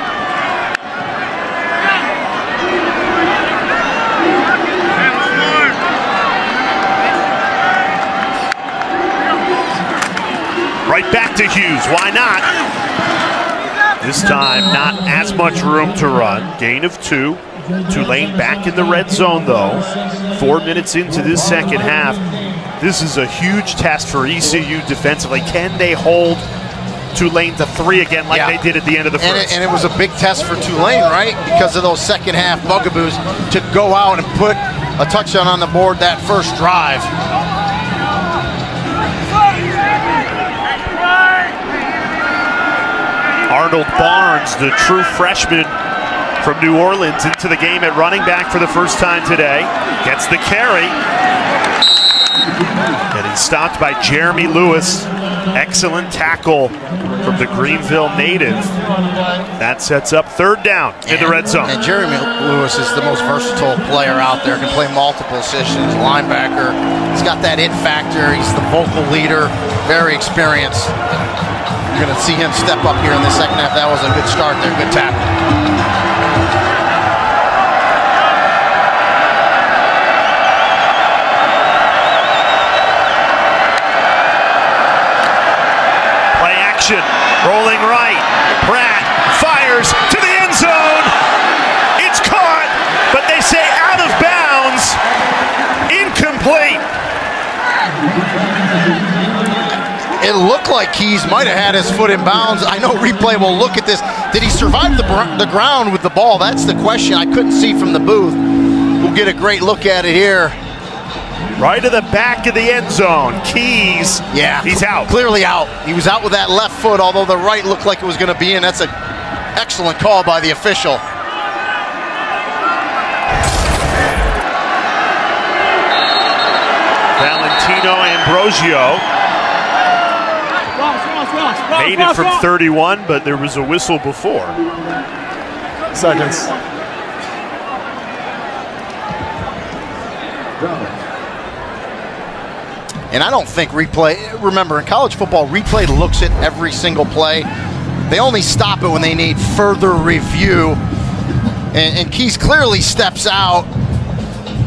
Right back to Hughes. Why not? This time, not as much room to run. Gain of 2. Tulane back in the red zone, though. 4 minutes into this 2nd half. This is a huge test for ECU defensively. Can they hold Tulane to 3 again like they did at the end of the 1st? And it was a big test for Tulane, right? Because of those 2nd half bugaboos to go out and put a touchdown on the board that 1st drive. Arnold Barnes, the true freshman from New Orleans, into the game at running back for the 1st time today. Gets the carry. And he's stopped by Jeremy Lewis. Excellent tackle from the Greenville native. That sets up 3rd down in the red zone. And Jeremy Lewis is the most versatile player out there. Can play multiple positions, linebacker. He's got that it factor. He's the vocal leader, very experienced. You're going to see him step up here in the 2nd half. That was a good start there, good tackle. action. Rolling right. Pratt fires to the end zone. It's caught, but they say out of bounds. Incomplete. It looked like Keys might have had his foot in bounds. I know replay will look at this. Did he survive the ground with the ball? That's the question. I couldn't see from the booth. We'll get a great look at it here. Right to the back of the end zone. Keys. Yeah, he's out. Clearly out. He was out with that left foot, although the right looked like it was going to be in. That's an excellent call by the official. Valentino Ambrosio made it from 31, but there was a whistle before. Seconds. And I don't think replay, remember in college football, replay looks at every single play. They only stop it when they need further review. And Keys clearly steps out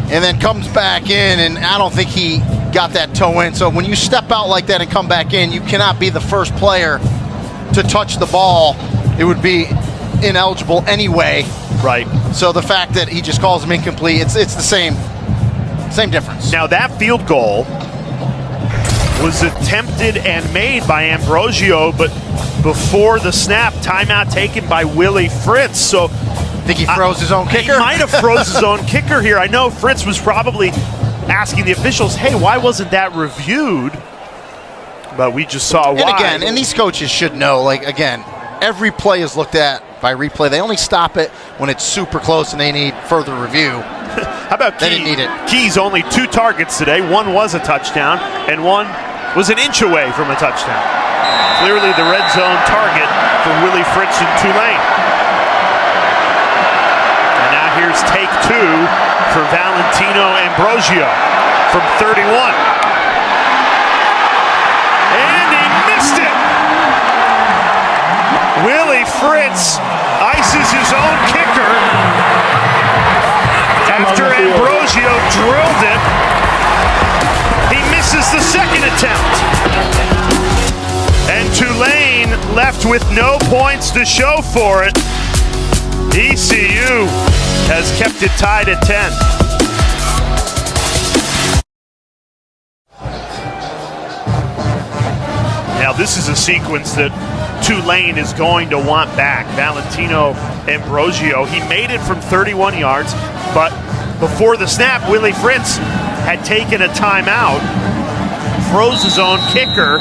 and then comes back in, and I don't think he got that toe in. So when you step out like that and come back in, you cannot be the first player to touch the ball. It would be ineligible anyway. Right. So the fact that he just calls him incomplete, it's the same difference. Now that field goal was attempted and made by Ambrosio, but before the snap, timeout taken by Willie Fritz. So think he froze his own kicker? He might have froze his own kicker here. I know Fritz was probably asking the officials, hey, why wasn't that reviewed? But we just saw why. And again, and these coaches should know, like, again, every play is looked at by replay. They only stop it when it's super close and they need further review. How about They didn't need it. Keys only 2 targets today. One was a touchdown, and one was an inch away from a touchdown. Clearly the red zone target for Willie Fritz in Tulane. And now here's take 2 for Valentino Ambrosio from 31. And he missed it! Willie Fritz ices his own kicker after Ambrosio drilled it. He misses the second attempt. And Tulane left with no points to show for it. ECU has kept it tied at 10. Now this is a sequence that Tulane is going to want back. Valentino Ambrosio, he made it from 31 yards, but before the snap, Willie Fritz had taken a timeout, froze his own kicker.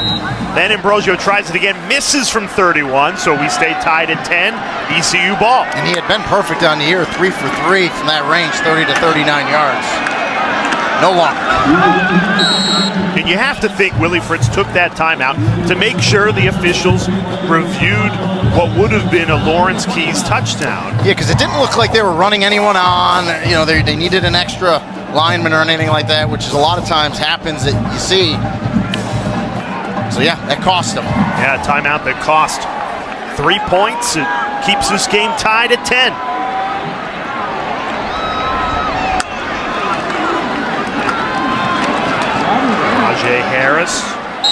Then Ambrosio tries it again, misses from 31, so we stay tied at 10, ECU ball. And he had been perfect on the year, 3 for 3 from that range, 30 to 39 yards. No longer. And you have to think Willie Fritz took that timeout to make sure the officials reviewed what would have been a Lawrence Keys touchdown. Yeah, because it didn't look like they were running anyone on. You know, they needed an extra lineman or anything like that, which is a lot of times happens that you see. So yeah, that cost them. Yeah, timeout that cost 3 points. It keeps this game tied at 10. Najee Harris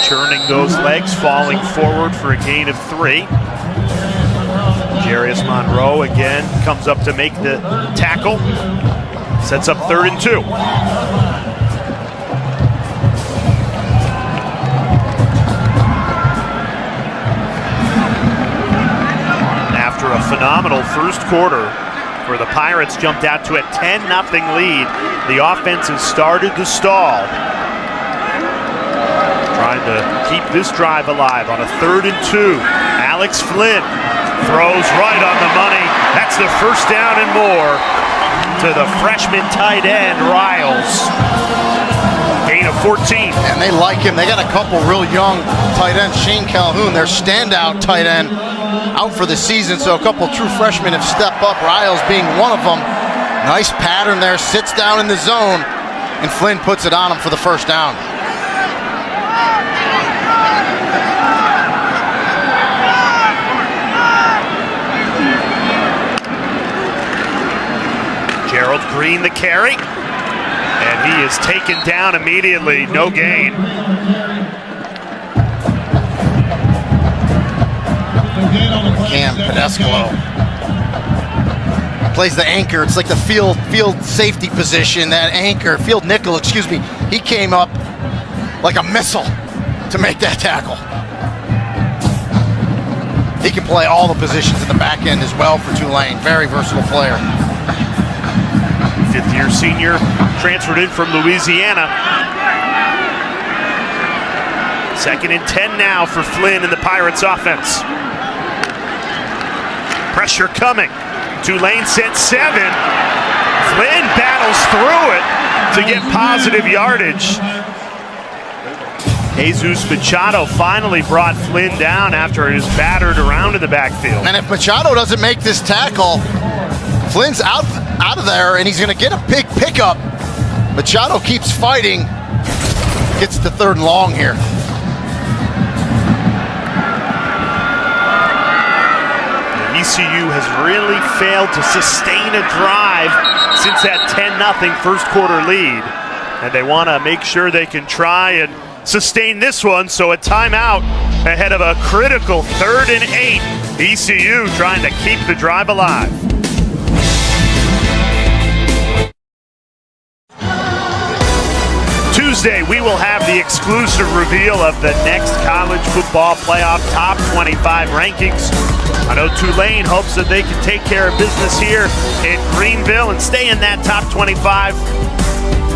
churning those legs, falling forward for a gain of 3. Jarius Monroe again comes up to make the tackle. Sets up 3rd and 2. After a phenomenal first quarter where the Pirates jumped out to a 10-0 lead, the offense has started to stall. Trying to keep this drive alive on a 3rd and 2. Alex Flynn throws right on the money. That's the first down and more to the freshman tight end, Riles. Gain of 14. And they like him. They got a couple real young tight ends. Shane Calhoun, their standout tight end, out for the season. So a couple true freshmen have stepped up, Riles being one of them. Nice pattern there, sits down in the zone, and Flynn puts it on him for the first down. Gerald Green the carry, and he is taken down immediately, no gain. Cam Pedescalo plays the anchor. It's like the field safety position, that anchor, field nickel, excuse me. He came up like a missile to make that tackle. He can play all the positions in the back end as well for Tulane. Very versatile player. Fifth-year senior, transferred in from Louisiana. 2nd and 10 now for Flynn and the Pirates offense. Pressure coming. Tulane sent 7. Flynn battles through it to get positive yardage. Jesus Machado finally brought Flynn down after he was battered around in the backfield. And if Machado doesn't make this tackle, Flynn's out of there, and he's going to get a big pickup. Machado keeps fighting. Gets to 3rd and long here. ECU has really failed to sustain a drive since that 10-0 first quarter lead. And they want to make sure they can try and sustain this one, so a timeout ahead of a critical 3rd and 8. ECU trying to keep the drive alive. Tuesday, we will have the exclusive reveal of the next college football playoff top 25 rankings. I know Tulane hopes that they can take care of business here in Greenville and stay in that top 25.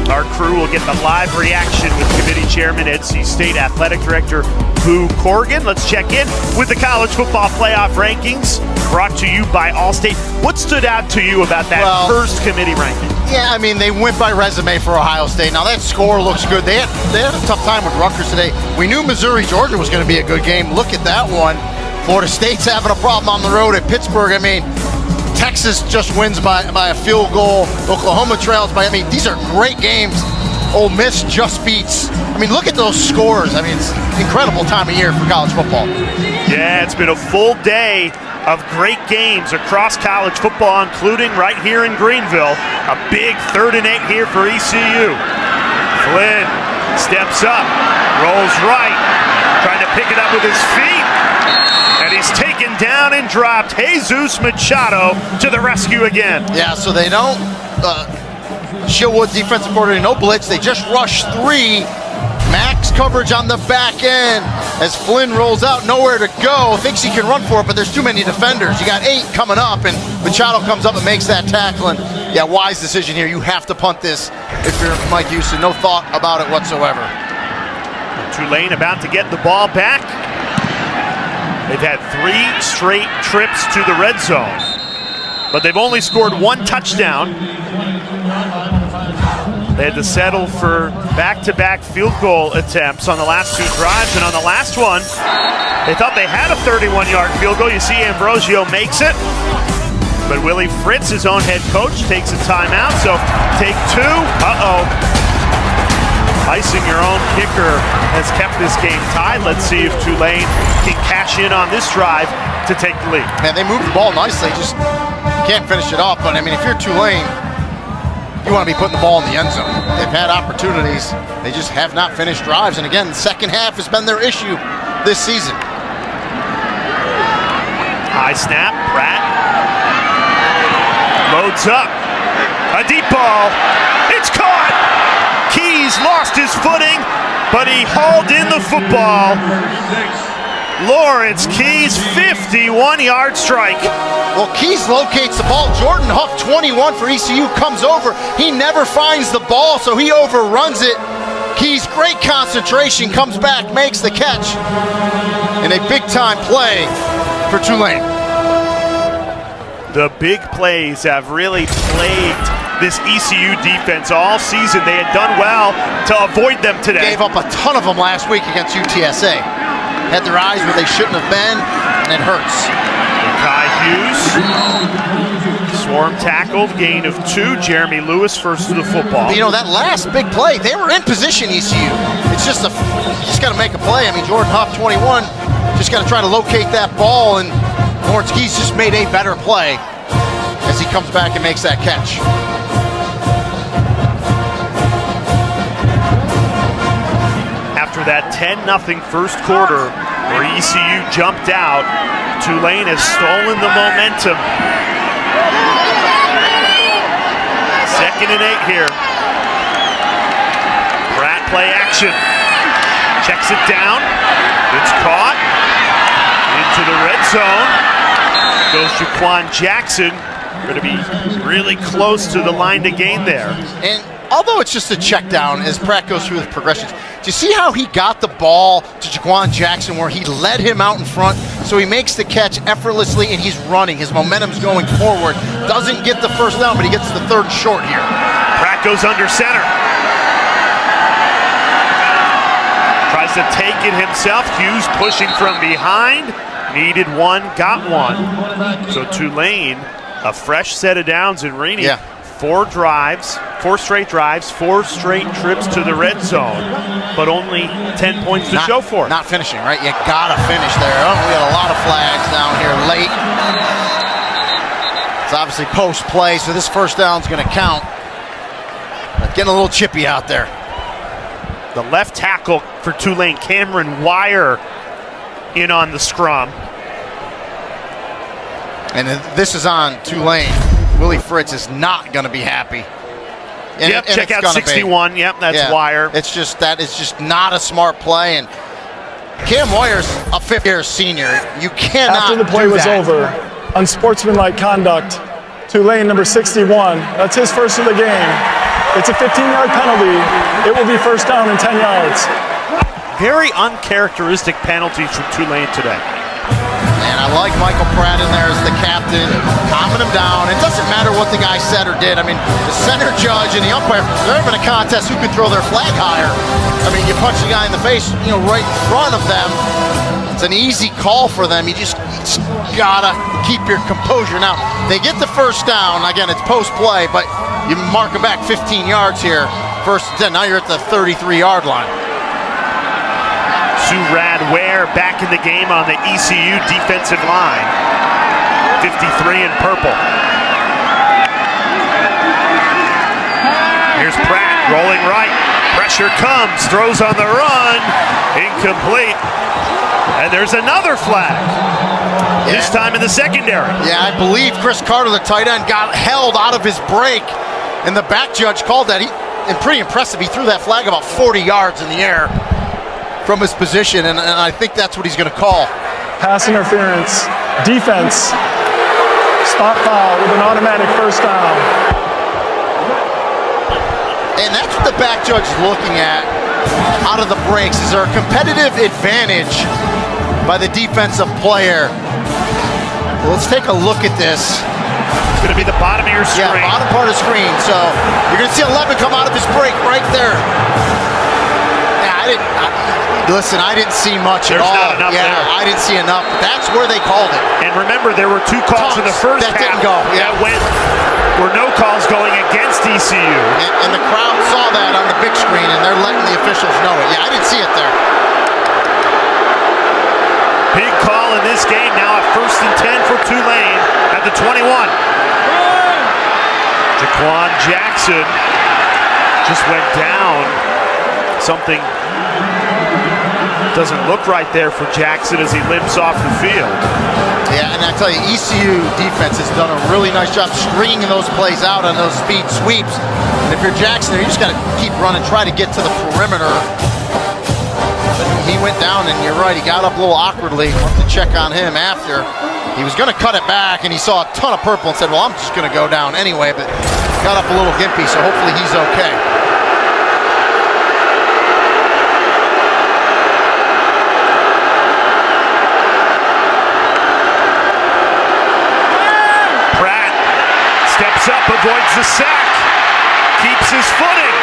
Our crew will get the live reaction with committee chairman, NC State Athletic Director Boo Corrigan. Let's check in with the college football playoff rankings brought to you by Allstate. What stood out to you about that first committee ranking? Yeah, I mean, they went by resume for Ohio State. Now, that score looks good. They had a tough time with Rutgers today. We knew Missouri-Georgia was going to be a good game. Look at that one. Florida State's having a problem on the road at Pittsburgh. I mean, Texas just wins by a field goal. Oklahoma trails by, these are great games. Ole Miss just beats. Look at those scores. It's an incredible time of year for college football. Yeah, it's been a full day of great games across college football, including right here in Greenville. A big 3rd and 8 here for ECU. Flynn steps up, rolls right, trying to pick it up with his feet. And he's taken down and dropped. Jesus Machado to the rescue again. Yeah, so they don't show what defensive coordinator, no blitz. They just rush 3. Max coverage on the back end as Flynn rolls out, nowhere to go. Thinks he can run for it, but there's too many defenders. You got 8 coming up, and Machado comes up and makes that tackle. And yeah, wise decision here. You have to punt this if you're Mike Houston. No thought about it whatsoever. Tulane about to get the ball back. They've had 3 straight trips to the red zone, but they've only scored 1 touchdown. They had to settle for back-to-back field goal attempts on the last 2 drives, and on the last one, they thought they had a 31-yard field goal. You see Ambrosio makes it, but Willie Fritz, his own head coach, takes a timeout, so take 2. Icing your own kicker has kept this game tied. Let's see if Tulane can cash in on this drive to take the lead. Man, they moved the ball nicely, just can't finish it off. But if you're Tulane, you want to be putting the ball in the end zone. They've had opportunities. They just have not finished drives. And again, the second half has been their issue this season. High snap, Pratt loads up. A deep ball. It's caught. Keys lost his footing, but he hauled in the football. Lawrence Keys, 51-yard strike. Well, Keys locates the ball. Jordan Huff, 21 for ECU, comes over. He never finds the ball, so he overruns it. Keys, great concentration, comes back, makes the catch. And a big-time play for Tulane. The big plays have really plagued this ECU defense all season. They had done well to avoid them today. Gave up a ton of them last week against UTSA. Had their eyes where they shouldn't have been, and it hurts. Kai Hughes, swarm tackled, gain of 2. Jeremy Lewis first to the football. That last big play, they were in position, ECU. It's just you just got to make a play. Jordan Huff, 21, just got to try to locate that ball, and Lawrence Keys just made a better play as he comes back and makes that catch. After that 10-0 first quarter, where ECU jumped out. Tulane has stolen the momentum. 2nd and 8 here. Pratt play action. Checks it down. It's caught. Into the red zone. Goes Jaquan Jackson. Going to be really close to the line to gain there. And although it's just a check down as Pratt goes through the progressions, do you see how he got the ball to Jaquan Jackson where he led him out in front? So he makes the catch effortlessly and he's running. His momentum's going forward. Doesn't get the first down, but he gets the 3rd short here. Pratt goes under center. Tries to take it himself. Hughes pushing from behind. Needed one, got one. So Tulane, a fresh set of downs in Rainey. Yeah. 4 straight drives, 4 straight trips to the red zone, but only 10 points to show for it. Not finishing, right? You gotta finish there. Oh, we got a lot of flags down here late. It's obviously post play, so this first down's gonna count. But getting a little chippy out there. The left tackle for Tulane, Cameron Wire, in on the scrum. And this is on Tulane. Willie Fritz is not going to be happy. And yep, check out 61. Yep, that's Wire. That is just not a smart play. And Cam Wire's a 5th-year senior. You cannot. After the play was over, unsportsmanlike conduct, Tulane number 61. That's his first of the game. It's a 15-yard penalty. It will be first down and 10 yards. Very uncharacteristic penalties from Tulane today. And I like Michael Pratt in there as the captain, calming him down. It doesn't matter what the guy said or did. I mean, the center judge and the umpire, they're having a contest who can throw their flag higher. I mean, you punch the guy in the face, right in front of them. It's an easy call for them. You just gotta keep your composure. Now, they get the first down. Again, it's post-play, but you mark them back 15 yards here. First and 10. Now you're at the 33-yard line. Surad Ware back in the game on the ECU defensive line. 53 in purple. Here's Pratt rolling right. Pressure comes, throws on the run. Incomplete. And there's another flag. This time in the secondary. Yeah, I believe Chris Carter, the tight end, got held out of his break. And the back judge called that. And pretty impressive. He threw that flag about 40 yards in the air from his position, and I think that's what he's going to call. Pass interference, defense, spot foul with an automatic first down. And that's what the back judge is looking at out of the breaks. Is there a competitive advantage by the defensive player? Well, let's take a look at this. It's going to be the bottom of your screen. Yeah, bottom part of the screen. So you're going to see 11 come out of his break right there. Listen, I didn't see much at all. Not enough there. I didn't see enough. That's where they called it. And remember, there were 2 calls in the first that half didn't go. that were no calls going against ECU. And the crowd saw that on the big screen, and they're letting the officials know it. Yeah, I didn't see it there. Big call in this game now at 1st and 10 for Tulane at the 21. Jaquan Jackson just went down. Something doesn't look right there for Jackson as he limps off the field. Yeah, and I tell you, ECU defense has done a really nice job stringing those plays out on those speed sweeps. And if you're Jackson, you just got to keep running, try to get to the perimeter. But he went down, and you're right, he got up a little awkwardly. Wanted to check on him after. He was going to cut it back, and he saw a ton of purple and said, well, I'm just going to go down anyway, but got up a little gimpy, so hopefully he's okay. Steps up, avoids the sack, keeps his footing,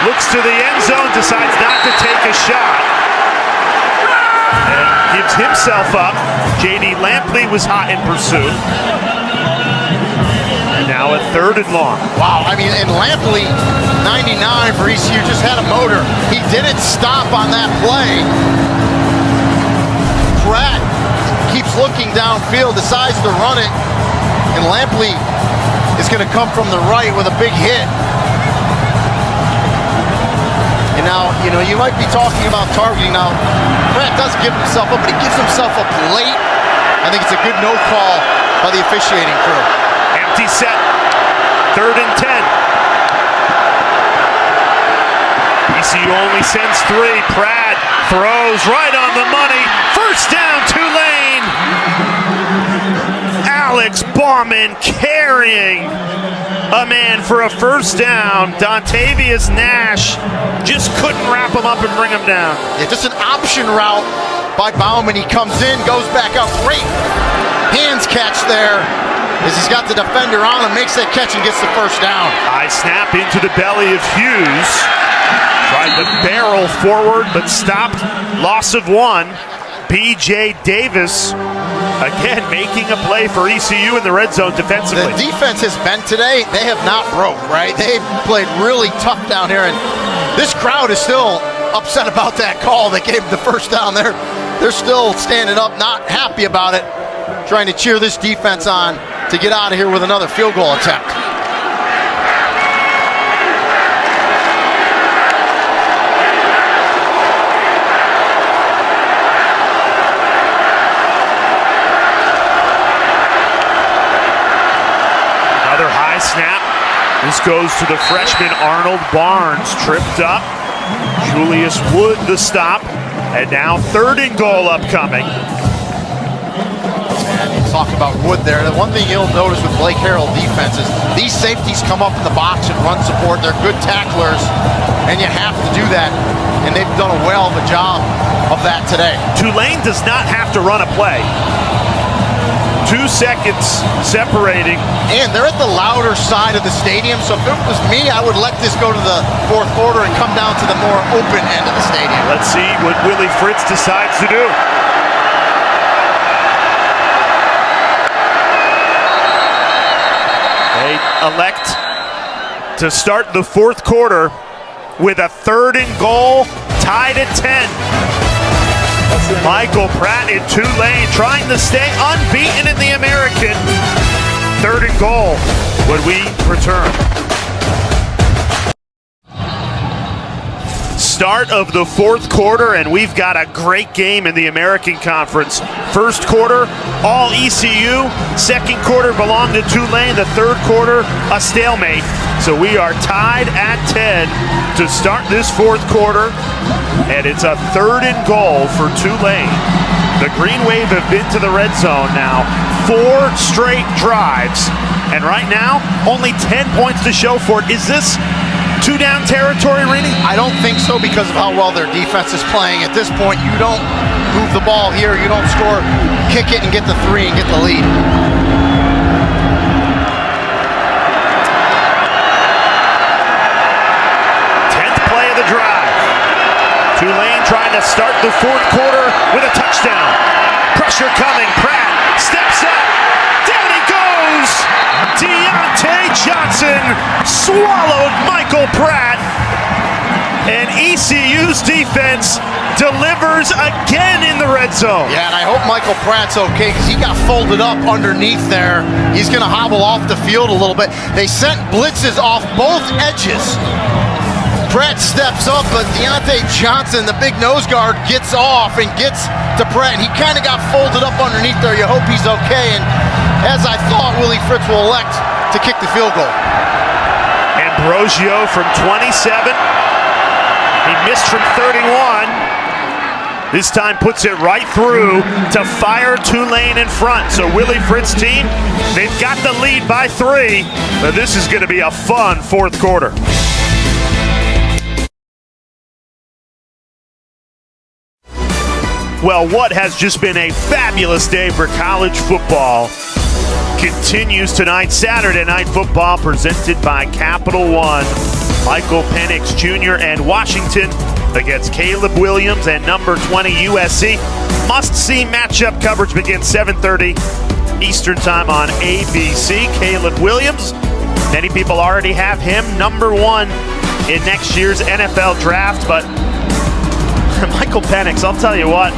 looks to the end zone, decides not to take a shot, and gives himself up. J.D. Lampley was hot in pursuit. And now a 3rd and long. Wow, I mean, and Lampley, 99 for ECU, just had a motor. He didn't stop on that play. Pratt keeps looking downfield, decides to run it. And Lampley is going to come from the right with a big hit. And now, you might be talking about targeting now. Pratt does give himself up, but he gives himself up late. I think it's a good no call by the officiating crew. Empty set. 3rd and 10. ECU only sends 3. Pratt throws right on the money. First down, Tulane. Alex Bauman carrying a man for a first down. Dontavius Nash just couldn't wrap him up and bring him down. Yeah, just an option route by Bauman. He comes in, goes back out. Great hands catch there as he's got the defender on him, makes that catch and gets the first down. High snap into the belly of Hughes. Tried to barrel forward, but stopped. Loss of 1. B.J. Davis, again, making a play for ECU in the red zone defensively. The defense has been today, they have not broke, right? They've played really tough down here, and this crowd is still upset about that call that gave the first down. They're still standing up, not happy about it, trying to cheer this defense on to get out of here with another field goal attempt. Snap. This goes to the freshman Arnold Barnes. Tripped up. Julius Wood the stop. And now 3rd and goal upcoming. And you talk about Wood there. The one thing you'll notice with Blake Harrell defense is these safeties come up in the box and run support. They're good tacklers, and you have to do that. And they've done a well of a job of that today. Tulane does not have to run a play. 2 seconds separating. And they're at the louder side of the stadium, so if it was me, I would let this go to the 4th quarter and come down to the more open end of the stadium. Let's see what Willie Fritz decides to do. They elect to start the 4th quarter with a 3rd and goal, tied at 10. Michael Pratt in Tulane trying to stay unbeaten in the American. 3rd and goal when we return. Start of the 4th quarter, and we've got a great game in the American Conference. 1st quarter, all ECU. 2nd quarter belonged to Tulane. The 3rd quarter, a stalemate. So we are tied at 10 to start this 4th quarter, and it's a 3rd and goal for Tulane. The Green Wave have been to the red zone now 4 straight drives, and right now only 10 points to show for it. Is this 2-down territory, Rini? I don't think so, because of how well their defense is playing. At this point, you don't move the ball here, you don't score, kick it and get the 3 and get the lead. Tulane trying to start the 4th quarter with a touchdown. Pressure coming. Pratt steps up. Down he goes. Deontay Johnson swallowed Michael Pratt. And ECU's defense delivers again in the red zone. Yeah, and I hope Michael Pratt's okay, because he got folded up underneath there. He's going to hobble off the field a little bit. They sent blitzes off both edges. Pratt steps up, but Deontay Johnson, the big nose guard, gets off and gets to Pratt. He kind of got folded up underneath there. You hope he's okay. And as I thought, Willie Fritz will elect to kick the field goal. Ambrosio from 27. He missed from 31. This time puts it right through to fire Tulane in front. So Willie Fritz team, they've got the lead by 3. But this is going to be a fun 4th quarter. Well, what has just been a fabulous day for college football continues tonight. Saturday Night Football presented by Capital One. Michael Penix Jr. and Washington against Caleb Williams and number 20 USC. Must-see matchup coverage begins 7:30 Eastern Time on ABC. Caleb Williams, many people already have him number 1 in next year's NFL draft, but Michael Penix, I'll tell you what,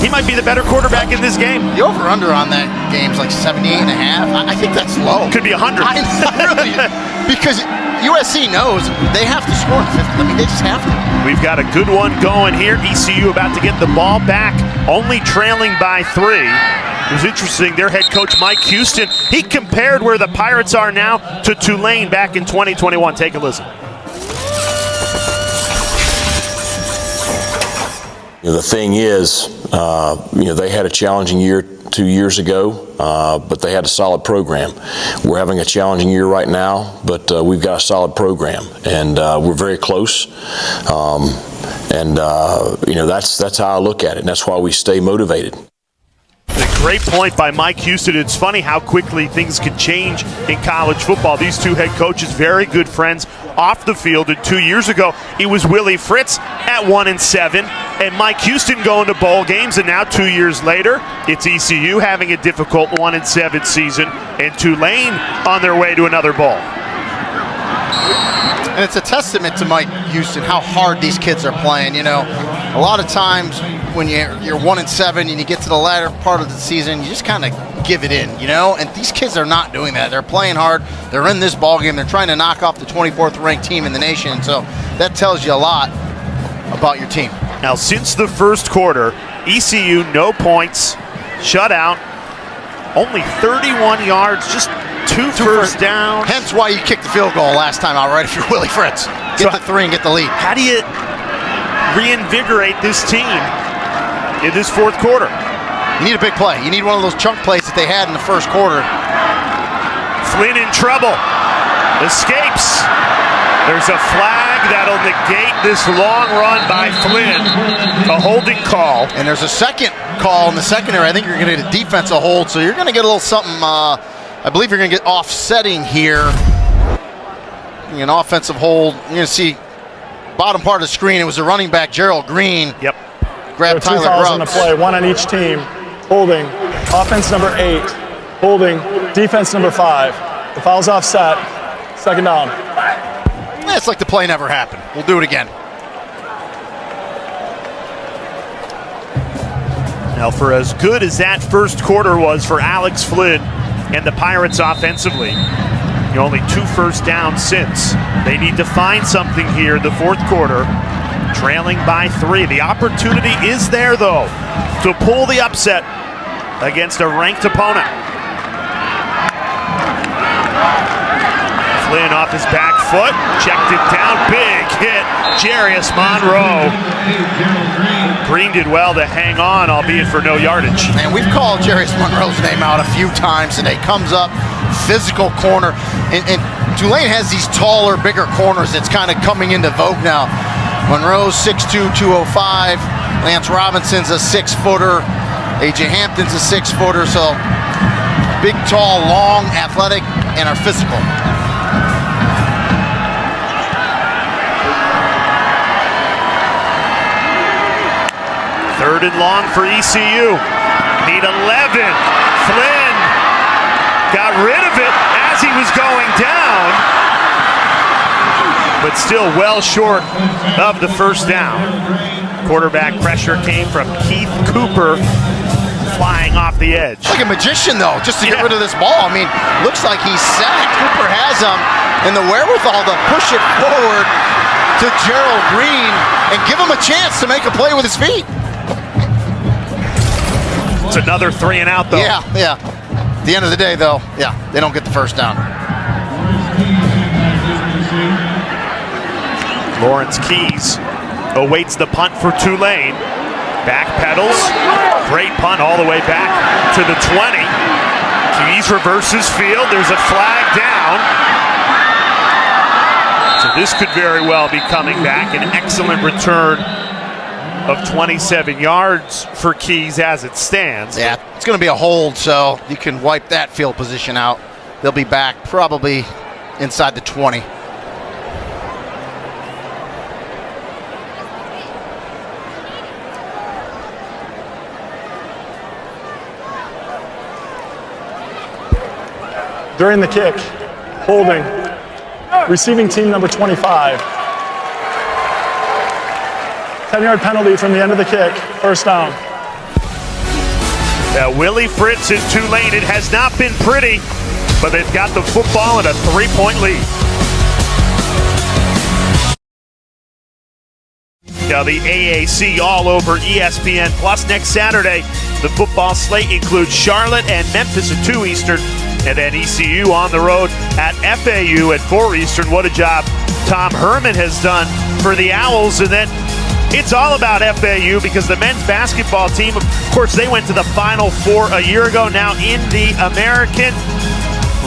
he might be the better quarterback in this game. The over-under on that game's like 78.5. I think that's low. Could be 100. Really, because USC knows they have to score in the fifth. I mean, they just have to. We've got a good one going here. ECU about to get the ball back, only trailing by 3. It was interesting, their head coach, Mike Houston, he compared where the Pirates are now to Tulane back in 2021. Take a listen. The thing is, they had a challenging year 2 years ago, but they had a solid program. We're having a challenging year right now, but we've got a solid program, and we're very close. That's how I look at it, and that's why we stay motivated. A great point by Mike Houston. It's funny how quickly things can change in college football. These two head coaches, very good friends off the field. And 2 years ago, it was Willie Fritz at 1-7, and Mike Houston going to bowl games. And now 2 years later, it's ECU having a difficult 1-7 season, and Tulane on their way to another bowl. And it's a testament to Mike Houston how hard these kids are playing. You know, a lot of times when you're 1-7 and you get to the latter part of the season, you just kind of give it in, you know. And these kids are not doing that. They're playing hard. They're in this ball game. They're trying to knock off the 24th ranked team in the nation. And so that tells you a lot about your team. Now, since the first quarter, ECU no points, shutout, only 31 yards, just two first downs. Hence why you kicked the field goal last time out, right? If you're Willie Fritz, get the 3 and get the lead. How do you reinvigorate this team in this fourth quarter? You need a big play. You need one of those chunk plays that they had in the first quarter. Flynn in trouble. Escapes. There's a flag that'll negate this long run by Flynn. A holding call. And there's a second call in the secondary. I think you're going to get a defensive hold, so you're going to get a little something. I believe you're going to get offsetting here. An offensive hold. You're going to see bottom part of the screen. It was a running back, Gerald Green. Yep. Grabbed Tyler Two fouls on the Grubbs. play, one on each team. Holding, offense number 8. Holding, defense number 5. The foul's offset. Second down. It's like the play never happened. We'll do it again. Now, for as good as that first quarter was for Alex Flynn and the Pirates offensively, only 2 first downs since. They need to find something here in the fourth quarter, trailing by 3. The opportunity is there, though, to pull the upset against a ranked opponent. Flynn off his back foot, checked it down, big hit, Jarius Monroe. Green did well to hang on, albeit for no yardage. And we've called Jarius Monroe's name out a few times today. Comes up, physical corner. And Tulane has these taller, bigger corners that's kind of coming into vogue now. Monroe's 6'2", 205. Lance Robinson's a 6-footer. A.J. Hampton's a 6-footer. So big, tall, long, athletic, and are physical. Third and long for ECU. Need 11. Flynn got rid of it as he was going down, but still well short of the first down. Quarterback pressure came from Keith Cooper, flying off the edge. Like a magician, though, just to get rid of this ball. I mean, looks like he's sacked. Cooper has him, and the wherewithal to push it forward to Gerald Green and give him a chance to make a play with his feet. It's another 3 and out, though. Yeah. At the end of the day, though, they don't get the first down. Lawrence Keys awaits the punt for Tulane. Backpedals. Great punt all the way back to the 20. Keys reverses field. There's a flag down. So this could very well be coming back. An excellent return of 27 yards for Keys as it stands. Yeah, it's going to be a hold, so you can wipe that field position out. They'll be back probably inside the 20. During the kick, holding, receiving team number 25. 10-yard penalty from the end of the kick, first down. Willie Fritz in Tulane. It has not been pretty, but they've got the football and a 3-point lead. Now the AAC all over ESPN Plus next Saturday. The football slate includes Charlotte and Memphis at 2 Eastern, and then ECU on the road at FAU at 4 Eastern. What a job Tom Herman has done for the Owls. And then it's all about FAU because the men's basketball team, of course, they went to the Final Four a year ago, now in the American.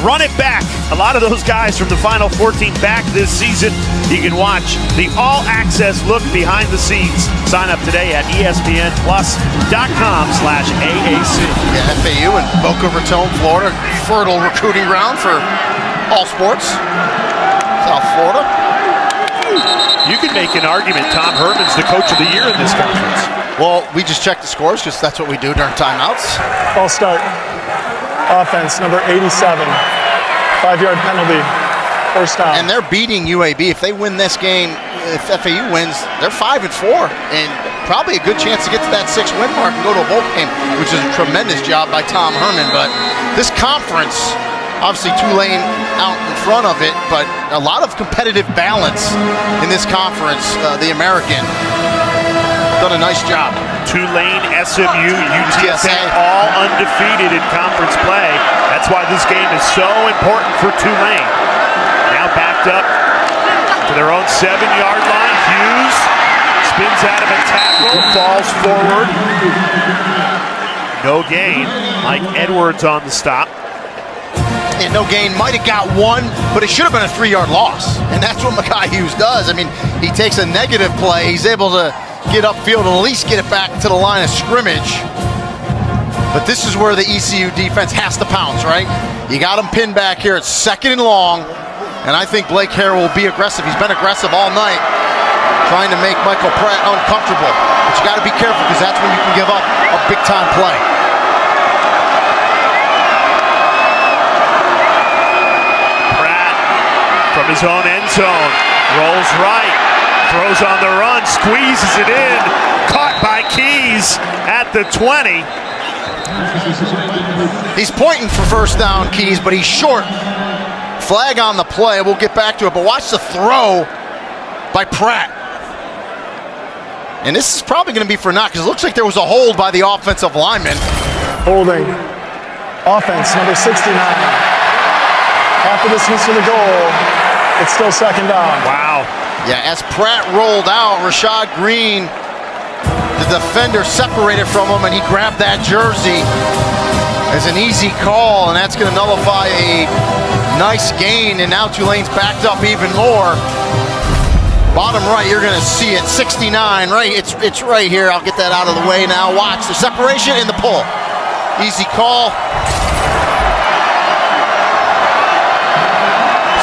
Run it back. A lot of those guys from the Final 14 back this season. You can watch the all-access look behind the scenes. Sign up today at espnplus.com/AAC. Yeah, FAU in Boca Raton, Florida. Fertile recruiting ground for all sports. South Florida. You could make an argument Tom Herman's the coach of the year in this conference. Well, we just checked the scores because that's what we do during timeouts. Ball start. Offense, number 87. 5-yard penalty. First down. And they're beating UAB. If they win this game, if FAU wins, they're 5-4. And probably a good chance to get to that 6-win mark and go to a bowl game, which is a tremendous job by Tom Herman. But this conference, obviously Tulane out in front of it, but a lot of competitive balance in this conference. The American done a nice job. Tulane, SMU, UTSA, all undefeated in conference play. That's why this game is so important for Tulane. Now backed up to their own 7-yard line. Hughes spins out of a tackle, falls forward. No gain. Mike Edwards on the stop. And no gain, might have got one, but it should have been a 3-yard loss. And that's what Mekhi Hughes does. I mean, he takes a negative play. He's able to get upfield and at least get it back to the line of scrimmage. But this is where the ECU defense has to pounce, right? You got him pinned back here. It's 2nd and long. And I think Blake Hare will be aggressive. He's been aggressive all night, trying to make Michael Pratt uncomfortable. But you got to be careful because that's when you can give up a big-time play. Pratt from his own end zone. Rolls right. Throws on the run, squeezes it in, caught by Keys at the 20. He's pointing for first down, Keys, but he's short. Flag on the play, we'll get back to it, but watch the throw by Pratt. And this is probably going to be for naught because it looks like there was a hold by the offensive lineman. Holding. Offense, number 69. Half the distance to the goal. It's still 2nd down. Wow. Yeah, as Pratt rolled out, Rashad Green, the defender, separated from him, and he grabbed that jersey as an easy call, and that's going to nullify a nice gain, and now Tulane's backed up even more. Bottom right, you're going to see it, 69, right? It's right here. I'll get that out of the way now. Watch the separation and the pull. Easy call.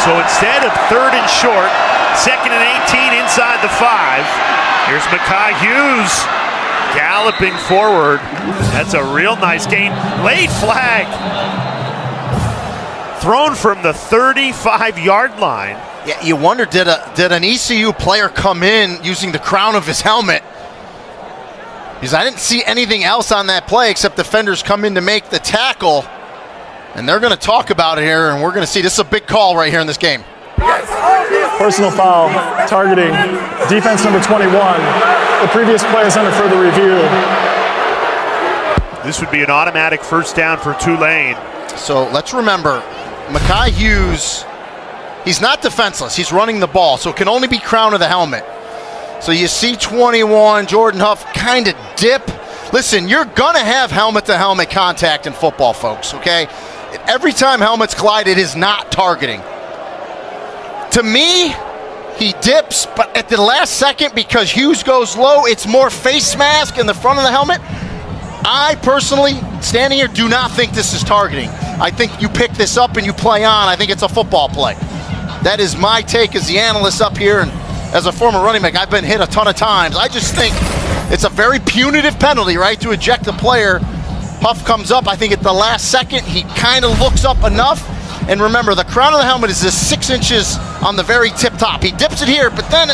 So instead of 3rd and short, 2nd and 18 inside the 5. Here's Mekhi Hughes galloping forward. That's a real nice gain. Late flag. Thrown from the 35-yard line. Yeah, you wonder, did an ECU player come in using the crown of his helmet? Because I didn't see anything else on that play except defenders come in to make the tackle. And they're going to talk about it here, and we're going to see. This is a big call right here in this game. Personal foul, targeting, defense number 21. The previous play is under further review. This would be an automatic first down for Tulane. So let's remember, Mekhi Hughes, he's not defenseless. He's running the ball, so it can only be crown of the helmet. So you see 21, Jordan Huff kind of dip. Listen, you're going to have helmet-to-helmet contact in football, folks, okay? Every time helmets collide, it is not targeting. To me, he dips, but at the last second, because Hughes goes low, it's more face mask in the front of the helmet. I personally, standing here, do not think this is targeting. I think you pick this up and you play on. I think it's a football play. That is my take as the analyst up here, and as a former running back, I've been hit a ton of times. I just think it's a very punitive penalty, right, to eject the player. Huff comes up, I think at the last second, he kind of looks up enough. And remember, the crown of the helmet is just 6 inches on the very tip top. He dips it here, but then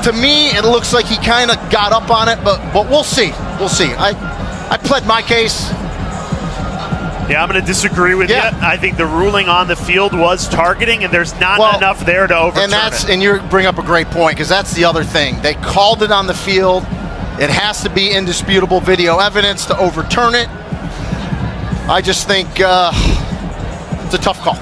to me, it looks like he kind of got up on it, but we'll see. We'll see. I pled my case. Yeah, I'm going to disagree with you. I think the ruling on the field was targeting, and there's not enough there to overturn it. And you bring up a great point, because that's the other thing. They called it on the field. It has to be indisputable video evidence to overturn it. I just think it's a tough call.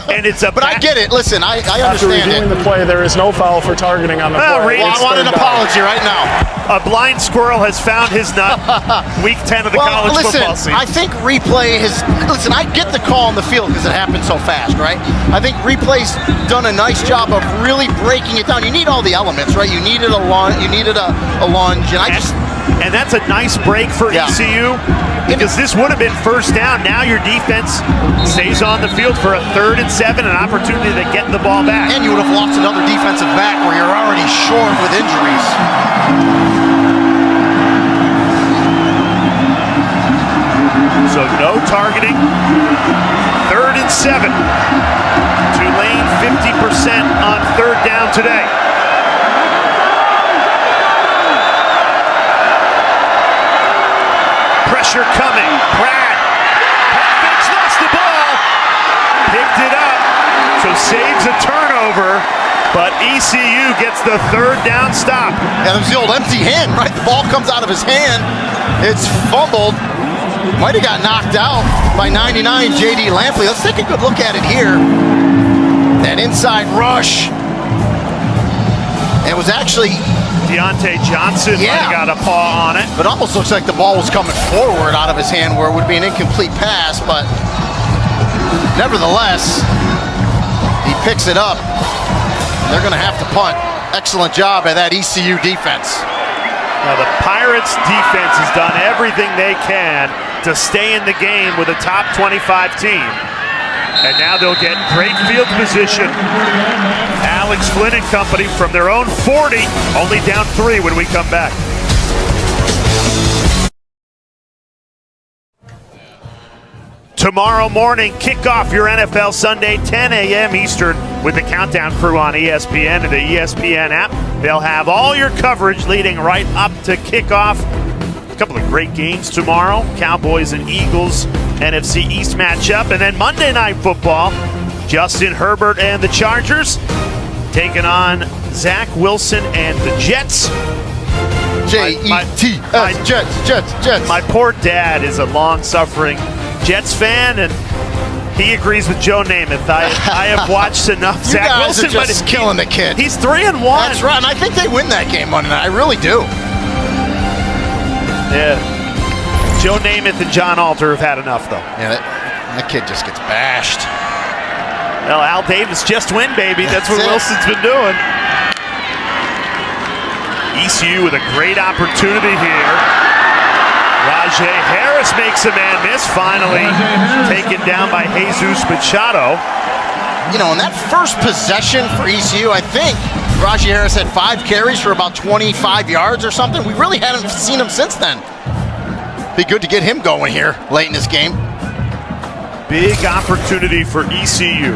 And it's but I get it. Listen, I After understand reviewing it. the play, there is no foul for targeting on the play. Well, I want an apology right now. A blind squirrel has found his nut. Week 10 of the college football season. I think replay has. Listen, I get the call on the field because it happened so fast, right? I think replay's done a nice job of really breaking it down. You need all the elements, right? You needed a lunge, and that's a nice break for ECU, because this would have been first down. Now your defense stays on the field for a 3rd and 7, an opportunity to get the ball back. And you would have lost another defensive back where you're already short with injuries. So no targeting. 3rd and 7. Tulane 50% on 3rd down today. Pressure coming. Pratt lost the ball. Picked it up. So saves a turnover. But ECU gets the 3rd down stop. Yeah, there's the old empty hand, right? The ball comes out of his hand. It's fumbled. Might have got knocked out by 99 J.D. Lampley. Let's take a good look at it here. That inside rush. It was actually Deontay Johnson might have got a paw on it. But almost looks like the ball was coming forward out of his hand where it would be an incomplete pass, but nevertheless, he picks it up. They're going to have to punt. Excellent job by that ECU defense. Now the Pirates defense has done everything they can to stay in the game with a top 25 team. And now they'll get great field position. Alex Flynn and company from their own 40, only down 3 when we come back. Tomorrow morning, kick off your NFL Sunday, 10 a.m. Eastern, with the Countdown crew on ESPN and the ESPN app. They'll have all your coverage leading right up to kickoff. A couple of great games tomorrow. Cowboys and Eagles, NFC East matchup. And then Monday Night Football, Justin Herbert and the Chargers taking on Zach Wilson and the Jets. Jets, Jets. My poor dad is a long-suffering Jets fan, and he agrees with Joe Namath. I have watched enough Zach Wilson, but he's killing the kid. He's 3-1. That's right, and I think they win that game Monday night. I really do. Yeah. Joe Namath and John Alter have had enough, though. Yeah, that kid just gets bashed. Well, Al Davis just win, baby. That's what Wilson's been doing. ECU with a great opportunity here. Rajay Harris makes a man miss, finally taken down by Jesus Machado. You know, in that first possession for ECU, I think Rajay Harris had 5 carries for about 25 yards or something. We really haven't seen him since then. Be good to get him going here late in this game. Big opportunity for ECU.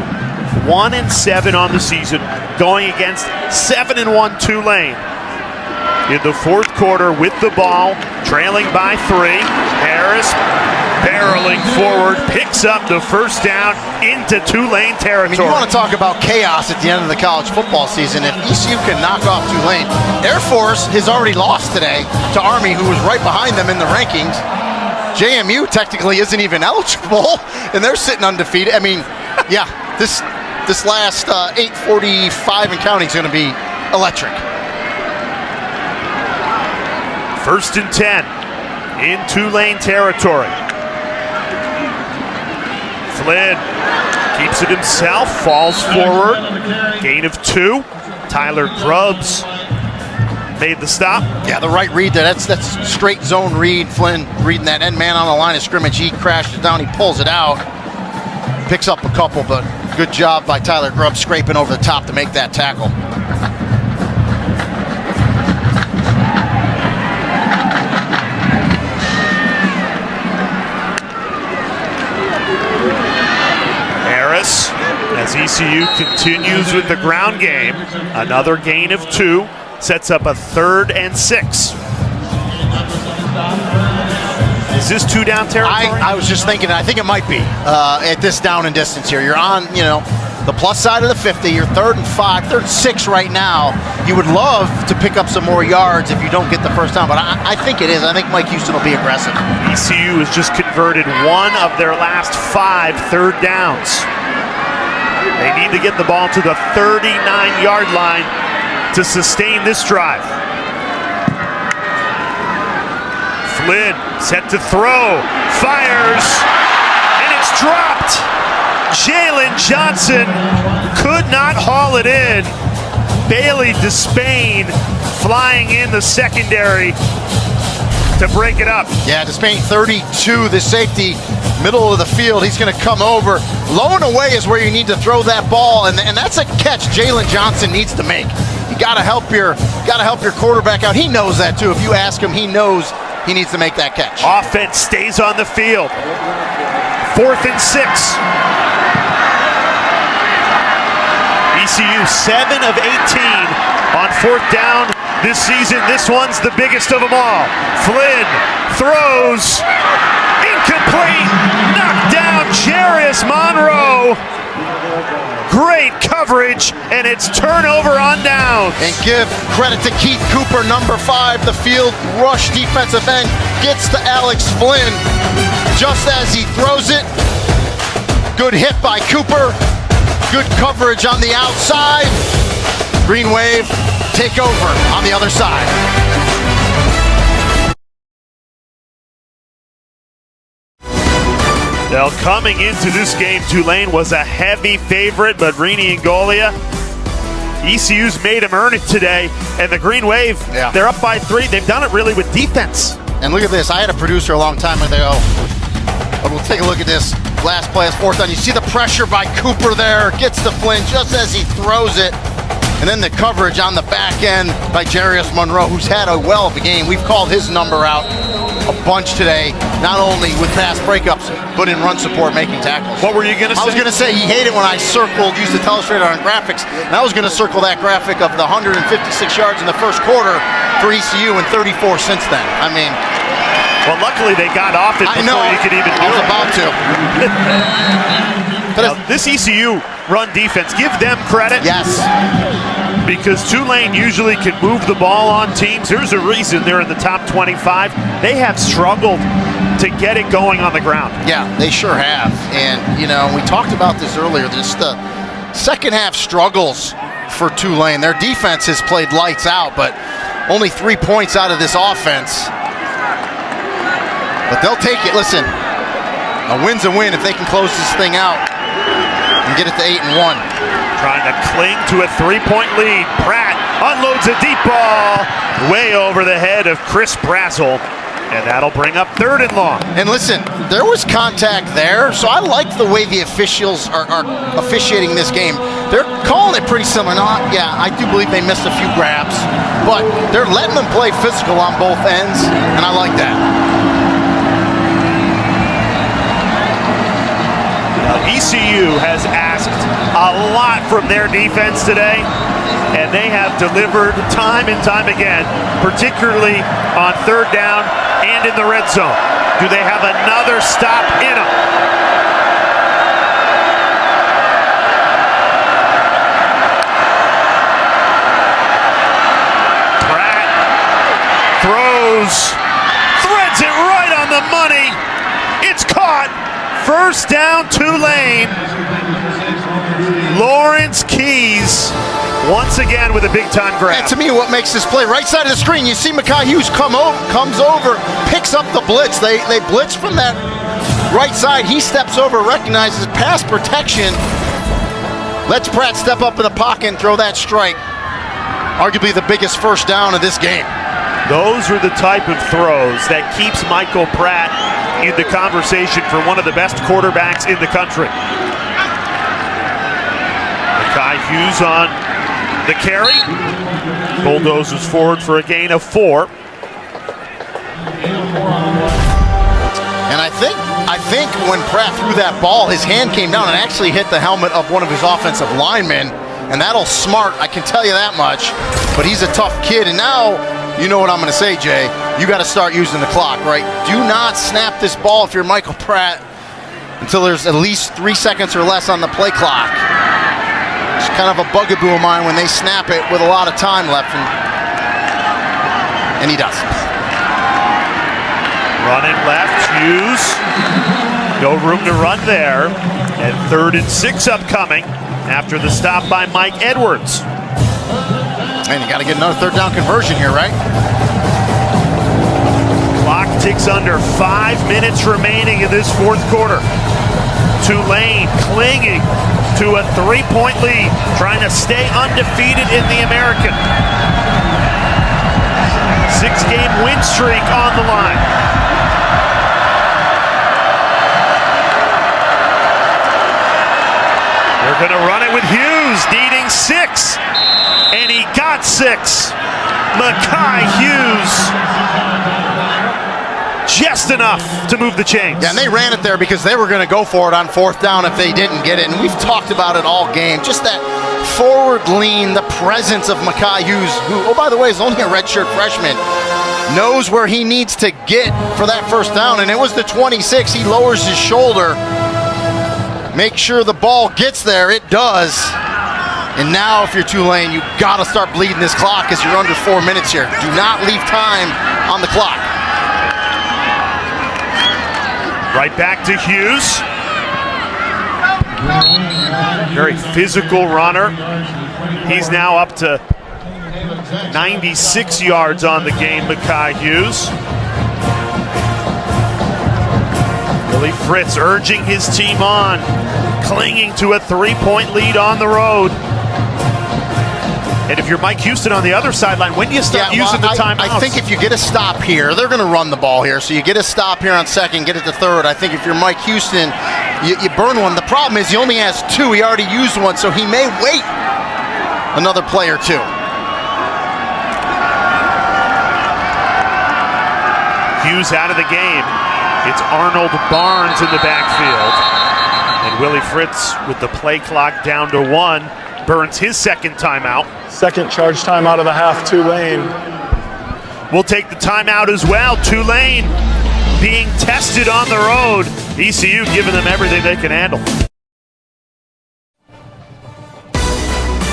1-7 on the season, going against 7-1 Tulane. In the 4th quarter with the ball, trailing by 3. Harris barreling forward, picks up the first down into Tulane territory. I mean, you want to talk about chaos at the end of the college football season. If ECU can knock off Tulane, Air Force has already lost today to Army, who was right behind them in the rankings. JMU technically isn't even eligible, and they're sitting undefeated. I mean, yeah, this last 8:45 and counting is going to be electric. 1st and 10 in Tulane territory. Flynn keeps it himself, falls forward, gain of 2. Tyler Grubbs made the stop. Yeah, the right read there. That's straight zone read. Flynn reading that end man on the line of scrimmage. He crashed it down. He pulls it out. Picks up a couple, but good job by Tyler Grubbs scraping over the top to make that tackle. Harris, as ECU continues with the ground game, another gain of 2, sets up a 3rd and 6. Is this 2 down territory? I was just thinking, I think it might be at this down and distance here. You're on, the plus side of the 50. You're 3rd and 5, 3rd and 6 right now. You would love to pick up some more yards if you don't get the first down, but I think it is. I think Mike Houston will be aggressive. ECU has just converted 1 of their last 5 third downs. They need to get the ball to the 39-yard line to sustain this drive. Flynn set to throw, fires, and it's dropped. Jalen Johnson could not haul it in. Bailey Despain flying in the secondary to break it up. Yeah, Despain 32, the safety, middle of the field. He's going to come over. Low and away is where you need to throw that ball, and that's a catch Jalen Johnson needs to make. You got to help your quarterback out. He knows that too. If you ask him, he knows he needs to make that catch. Offense stays on the field. 4th and 6. ECU 7 of 18 on 4th down this season. This one's the biggest of them all. Flynn throws, incomplete, knocked down Jarius Monroe. Great coverage, and it's turnover on downs. And give credit to Keith Cooper, number 5, the field rush defensive end, gets to Alex Flynn just as he throws it. Good hit by Cooper. Good coverage on the outside. Green Wave take over on the other side. Now, coming into this game, Tulane was a heavy favorite, but Rini and Golia, ECU's made him earn it today. And the Green Wave, they're up by 3. They've done it really with defense. And look at this. I had a producer a long time ago. But we'll take a look at this. Last play is 4th down. You see the pressure by Cooper there. Gets to Flynn just as he throws it. And then the coverage on the back end by Jarius Monroe, who's had a well of a game. We've called his number out a bunch today, not only with pass breakups, but in run support, making tackles. What were you going to say? I was going to say he hated when I used the Telestrator on graphics, and I was going to circle that graphic of the 156 yards in the first quarter for ECU and 34 since then. I mean... Well, luckily they got off it before you could even do it. I was about to. Now, this ECU run defense, give them credit. Yes. Because Tulane usually can move the ball on teams. There's a reason they're in the top 25. They have struggled to get it going on the ground. Yeah, they sure have. And, we talked about this earlier. Just the second half struggles for Tulane. Their defense has played lights out, but only 3 points out of this offense. But they'll take it. Listen, a win's a win if they can close this thing out and get it to 8-1. Trying to cling to a 3-point lead. Pratt unloads a deep ball way over the head of Chris Brazel, and that'll bring up 3rd and long. And listen, there was contact there, so I like the way the officials are officiating this game. They're calling it pretty similar. Yeah, I do believe they missed a few grabs, but they're letting them play physical on both ends, and I like that. ECU has asked a lot from their defense today, and they have delivered time and time again, particularly on 3rd down and in the red zone. Do they have another stop in them? Pratt throws, threads it right on the money. It's caught. 1st down, Tulane. Lawrence Keys once again with a big-time grab. And to me, what makes this play, right side of the screen, you see Mekhi Hughes comes over, picks up the blitz. They blitz from that right side. He steps over, recognizes pass protection, lets Pratt step up in the pocket and throw that strike. Arguably the biggest 1st down of this game. Those are the type of throws that keeps Michael Pratt in the conversation for one of the best quarterbacks in the country. Mekhi Hughes on the carry. Bulldozes forward for a gain of 4. And I think when Pratt threw that ball, his hand came down and actually hit the helmet of one of his offensive linemen. And that'll smart, I can tell you that much. But he's a tough kid. And now, you know what I'm going to say, Jay. you got to start using the clock, right? Do not snap this ball if you're Michael Pratt until there's at least 3 seconds or less on the play clock. It's kind of a bugaboo of mine when they snap it with a lot of time left, and he does. Running left, Hughes. No room to run there. And 3rd and 6 upcoming after the stop by Mike Edwards. And you got to get another 3rd down conversion here, right? Clock ticks under 5 minutes remaining in this 4th quarter. Tulane clinging to a 3-point lead, trying to stay undefeated in the American. 6-game win streak on the line. They're going to run it with Hughes, needing 6. And he got 6. Mekhi Hughes. Just enough to move the chains. Yeah, and they ran it there because they were going to go for it on 4th down if they didn't get it. And we've talked about it all game. Just that forward lean, the presence of Mekhi Hughes, who, oh, by the way, is only a redshirt freshman, knows where he needs to get for that 1st down. And it was the 26. He lowers his shoulder. Make sure the ball gets there. It does. And now if you're Tulane, you got to start bleeding this clock because you're under 4 minutes here. Do not leave time on the clock. Right back to Hughes. Very physical runner. He's now up to 96 yards on the game, Mekhi Hughes. Willie Fritz urging his team on, clinging to a 3-point lead on the road. And if you're Mike Houston on the other sideline, when do you start using the timeouts? I think if you get a stop here, they're going to run the ball here. So you get a stop here on 2nd, get it to 3rd. I think if you're Mike Houston, you burn one. The problem is he only has 2. He already used one, so he may wait another play or 2. Hughes out of the game. It's Arnold Barnes in the backfield. And Willie Fritz with the play clock down to 1. Burns his 2nd timeout. 2nd charge time out of the half, Tulane. We'll take the timeout as well. Tulane being tested on the road. ECU giving them everything they can handle.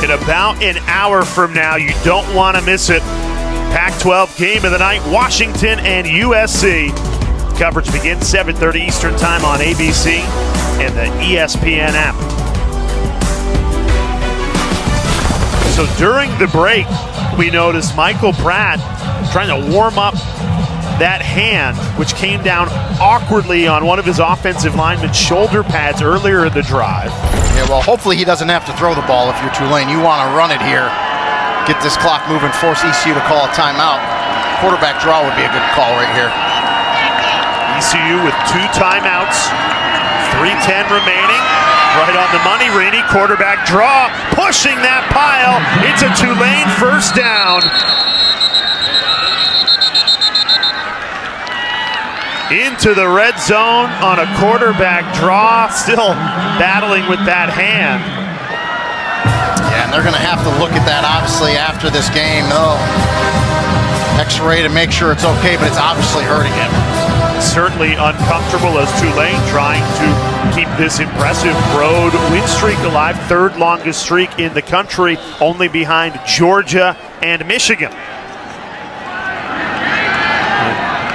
In about an hour from now, you don't want to miss it. Pac-12 game of the night, Washington and USC. Coverage begins 7:30 Eastern time on ABC and the ESPN app. So during the break, we noticed Michael Pratt trying to warm up that hand, which came down awkwardly on one of his offensive lineman's shoulder pads earlier in the drive. Yeah, well, hopefully he doesn't have to throw the ball if you're Tulane. You want to run it here, get this clock moving, force ECU to call a timeout. Quarterback draw would be a good call right here. ECU with 2 timeouts, 3:10 remaining. Right on the money, Rainey, quarterback draw, pushing that pile. It's a Tulane 1st down. Into the red zone on a quarterback draw, still battling with that hand. Yeah, and they're going to have to look at that, obviously, after this game. They'll X-ray to make sure it's okay, but it's obviously hurting him. Certainly uncomfortable as Tulane trying to keep this impressive road win streak alive. 3rd longest streak in the country, only behind Georgia and Michigan.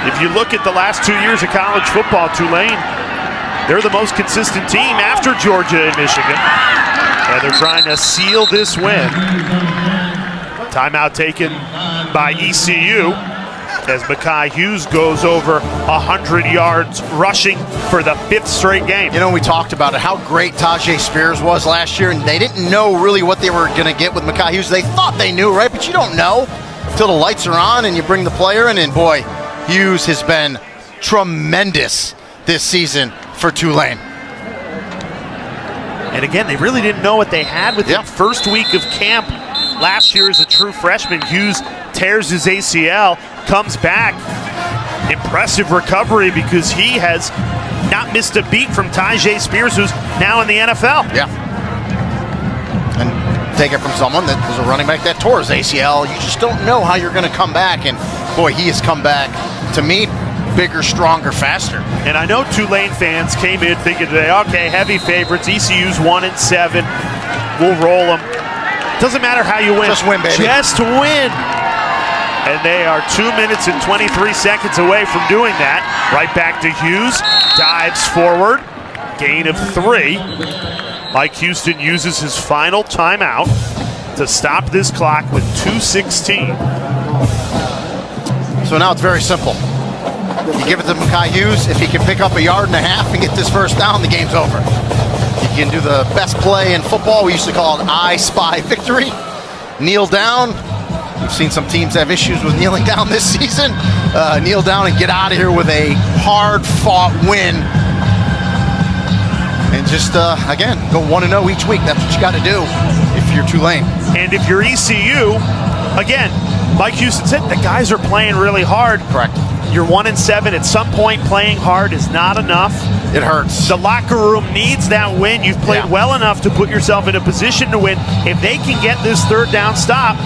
If you look at the last 2 years of college football, Tulane, they're the most consistent team after Georgia and Michigan. And they're trying to seal this win. Timeout taken by ECU. As Mekhi Hughes goes over 100 yards rushing for the 5th straight game. You know, we talked about it, how great Tyjae Spears was last year, and they didn't know really what they were going to get with Mekhi Hughes. They thought they knew, right? But you don't know till the lights are on and you bring the player in, and boy, Hughes has been tremendous this season for Tulane. And again, they really didn't know what they had with him. First week of camp last year as a true freshman, Hughes tears his ACL, comes back. Impressive recovery because he has not missed a beat from Tyjae Spears, who's now in the NFL. Yeah. And take it from someone that was a running back that tore his ACL. You just don't know how you're going to come back. And boy, he has come back, to me, bigger, stronger, faster. And I know Tulane fans came in thinking today, okay, heavy favorites, ECU's 1-7, we'll roll them. Doesn't matter how you win. Just win, baby. Just win. And they are 2 minutes and 23 seconds away from doing that. Right back to Hughes, dives forward, gain of 3. Mike Houston uses his final timeout to stop this clock with 2:16. So now it's very simple. You give it to Mekhi Hughes. If he can pick up 1.5 yards and get this first down, the game's over. You can do the best play in football. We used to call it I Spy victory. Kneel down. We've seen some teams have issues with kneeling down this season. Kneel down and get out of here with a hard-fought win. And just, again, go 1-0 each week. That's what you got to do if you're Tulane. And if you're ECU, again, Mike Houston said the guys are playing really hard. Correct. You're 1-7. At some point, playing hard is not enough. It hurts. The locker room needs that win. You've played well enough to put yourself in a position to win. If they can get this third down stop,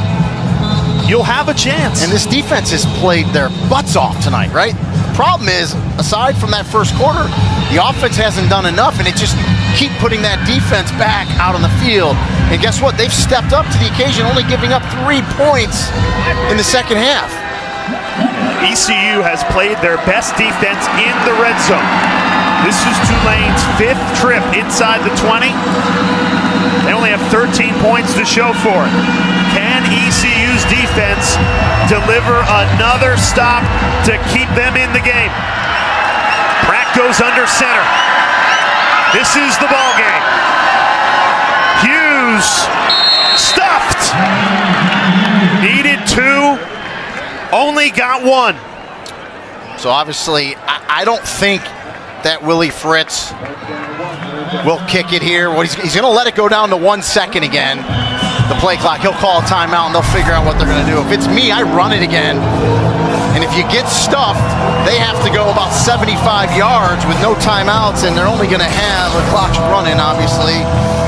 you'll have a chance. And this defense has played their butts off tonight, right? Problem is, aside from that first quarter, the offense hasn't done enough, and it just keep putting that defense back out on the field. And guess what? They've stepped up to the occasion, only giving up 3 points in the second half. ECU has played their best defense in the red zone. This is Tulane's 5th trip inside the 20. They only have 13 points to show for it. Can ECU's defense deliver another stop to keep them in the game? Pratt goes under center. This is the ball game. Hughes stuffed. Needed 2, only got 1. So obviously, I don't think that Willie Fritz will kick it here. He's going to let it go down to 1 second again. The play clock, he'll call a timeout and they'll figure out what they're going to do. If it's me, I run it again. And if you get stuffed, they have to go about 75 yards with no timeouts, and they're only going to have, the clock's running, obviously.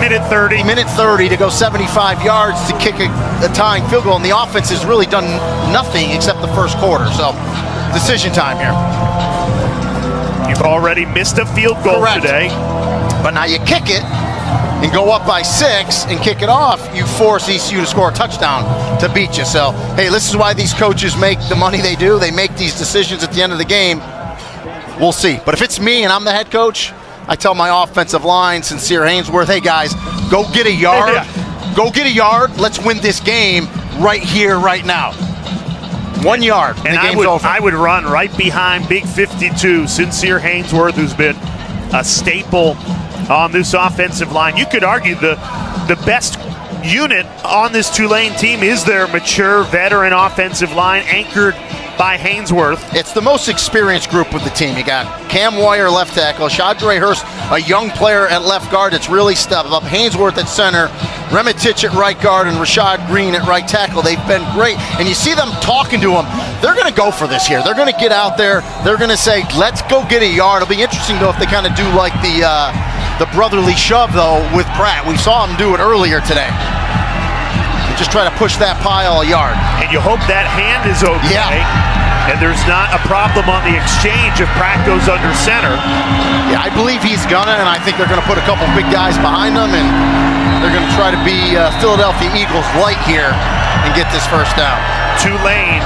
Minute 30. Minute 30 to go 75 yards to kick a tying field goal. And the offense has really done nothing except the first quarter. So, decision time here. You've already missed a field goal today. But now you kick it and go up by 6 and kick it off, you force ECU to score a touchdown to beat you. So, hey, this is why these coaches make the money they do. They make these decisions at the end of the game. We'll see. But if it's me and I'm the head coach, I tell my offensive line, Sincere Hainsworth, hey, guys, go get a yard. Yeah. Go get a yard. Let's win this game right here, right now. 1 yard, and the game's over. I would run right behind Big 52, Sincere Hainsworth, who's been a staple on this offensive line. You could argue the best unit on this Tulane team is their mature veteran offensive line anchored by Hainsworth. It's the most experienced group with the team. You got Cam Wire, left tackle, Shadre Hurst, a young player at left guard that's really stepped up, Hainsworth at center, Remitich at right guard, and Rashad Green at right tackle. They've been great. And you see them talking to him. They're going to go for this here. They're going to get out there. They're going to say, let's go get a yard. It'll be interesting, though, if they kind of do like the brotherly shove, though, with Pratt. We saw him do it earlier today. They just try to push that pile a yard. And you hope that hand is okay. Yeah. And there's not a problem on the exchange if Pratt goes under center. Yeah, I believe he's gonna, and I think they're gonna put a couple big guys behind him, and they're gonna try to be Philadelphia Eagles light here and get this first down. Tulane,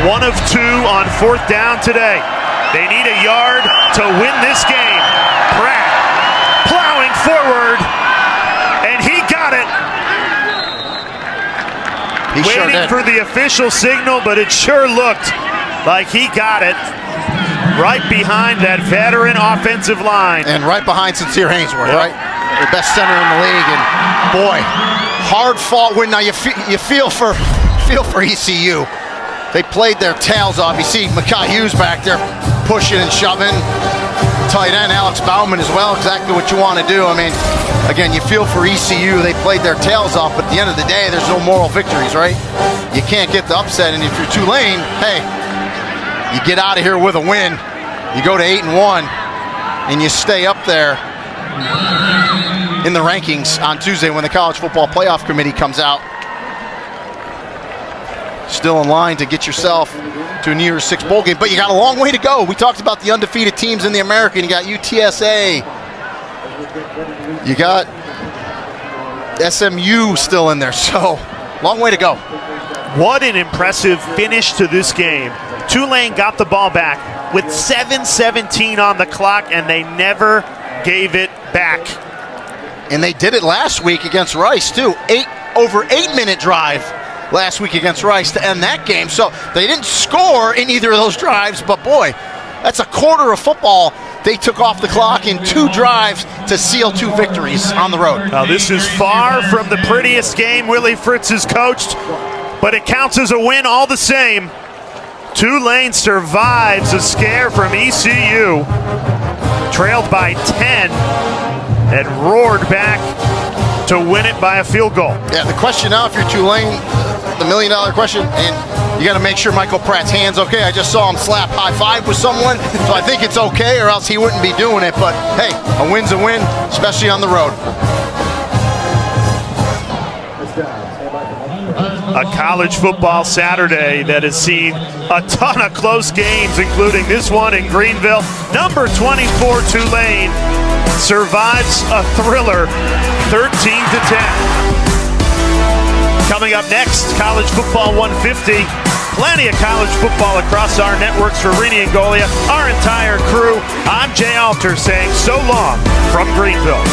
1 of 2 on 4th down today. They need a yard to win this game. Pratt plowing forward, and he got it. Waiting for the official signal, but it sure looked like he got it right behind that veteran offensive line. And right behind Sincere Hainsworth, right? The best center in the league, and boy, hard-fought win. Now you feel for ECU. They played their tails off. You see Mekhi Hughes back there pushing and shoving. Tight end Alex Bauman as well, exactly what you want to do. I mean, again, you feel for ECU. They played their tails off, but at the end of the day, there's no moral victories, right? You can't get the upset, and if you're Tulane, hey, you get out of here with a win. You go to 8-1, and you stay up there in the rankings on Tuesday when the College Football Playoff Committee comes out. still in line to get yourself to a New Year's Six bowl game. But you got a long way to go. We talked about the undefeated teams in the American. You got UTSA. You got SMU still in there. So, long way to go. What an impressive finish to this game. Tulane got the ball back with 7:17 on the clock, and they never gave it back. And they did it last week against Rice, too. Over 8-minute drive last week against Rice to end that game. So they didn't score in either of those drives, but boy, that's a quarter of football they took off the clock in 2 drives to seal 2 victories on the road. Now, this is far from the prettiest game Willie Fritz has coached, but it counts as a win all the same. Tulane survives a scare from ECU, trailed by 10, and roared back to win it by a field goal. Yeah, the question now, if you're Tulane, the million-dollar question, and you got to make sure Michael Pratt's hand's okay. I just saw him slap high-five with someone, so I think it's okay, or else he wouldn't be doing it. But hey, a win's a win, especially on the road. A college football Saturday that has seen a ton of close games, including this one in Greenville. Number 24 Tulane survives a thriller, 13-10. Coming up next, College Football 150. Plenty of college football across our networks for Rini and Golia, our entire crew. I'm Jay Alter saying so long from Greenville.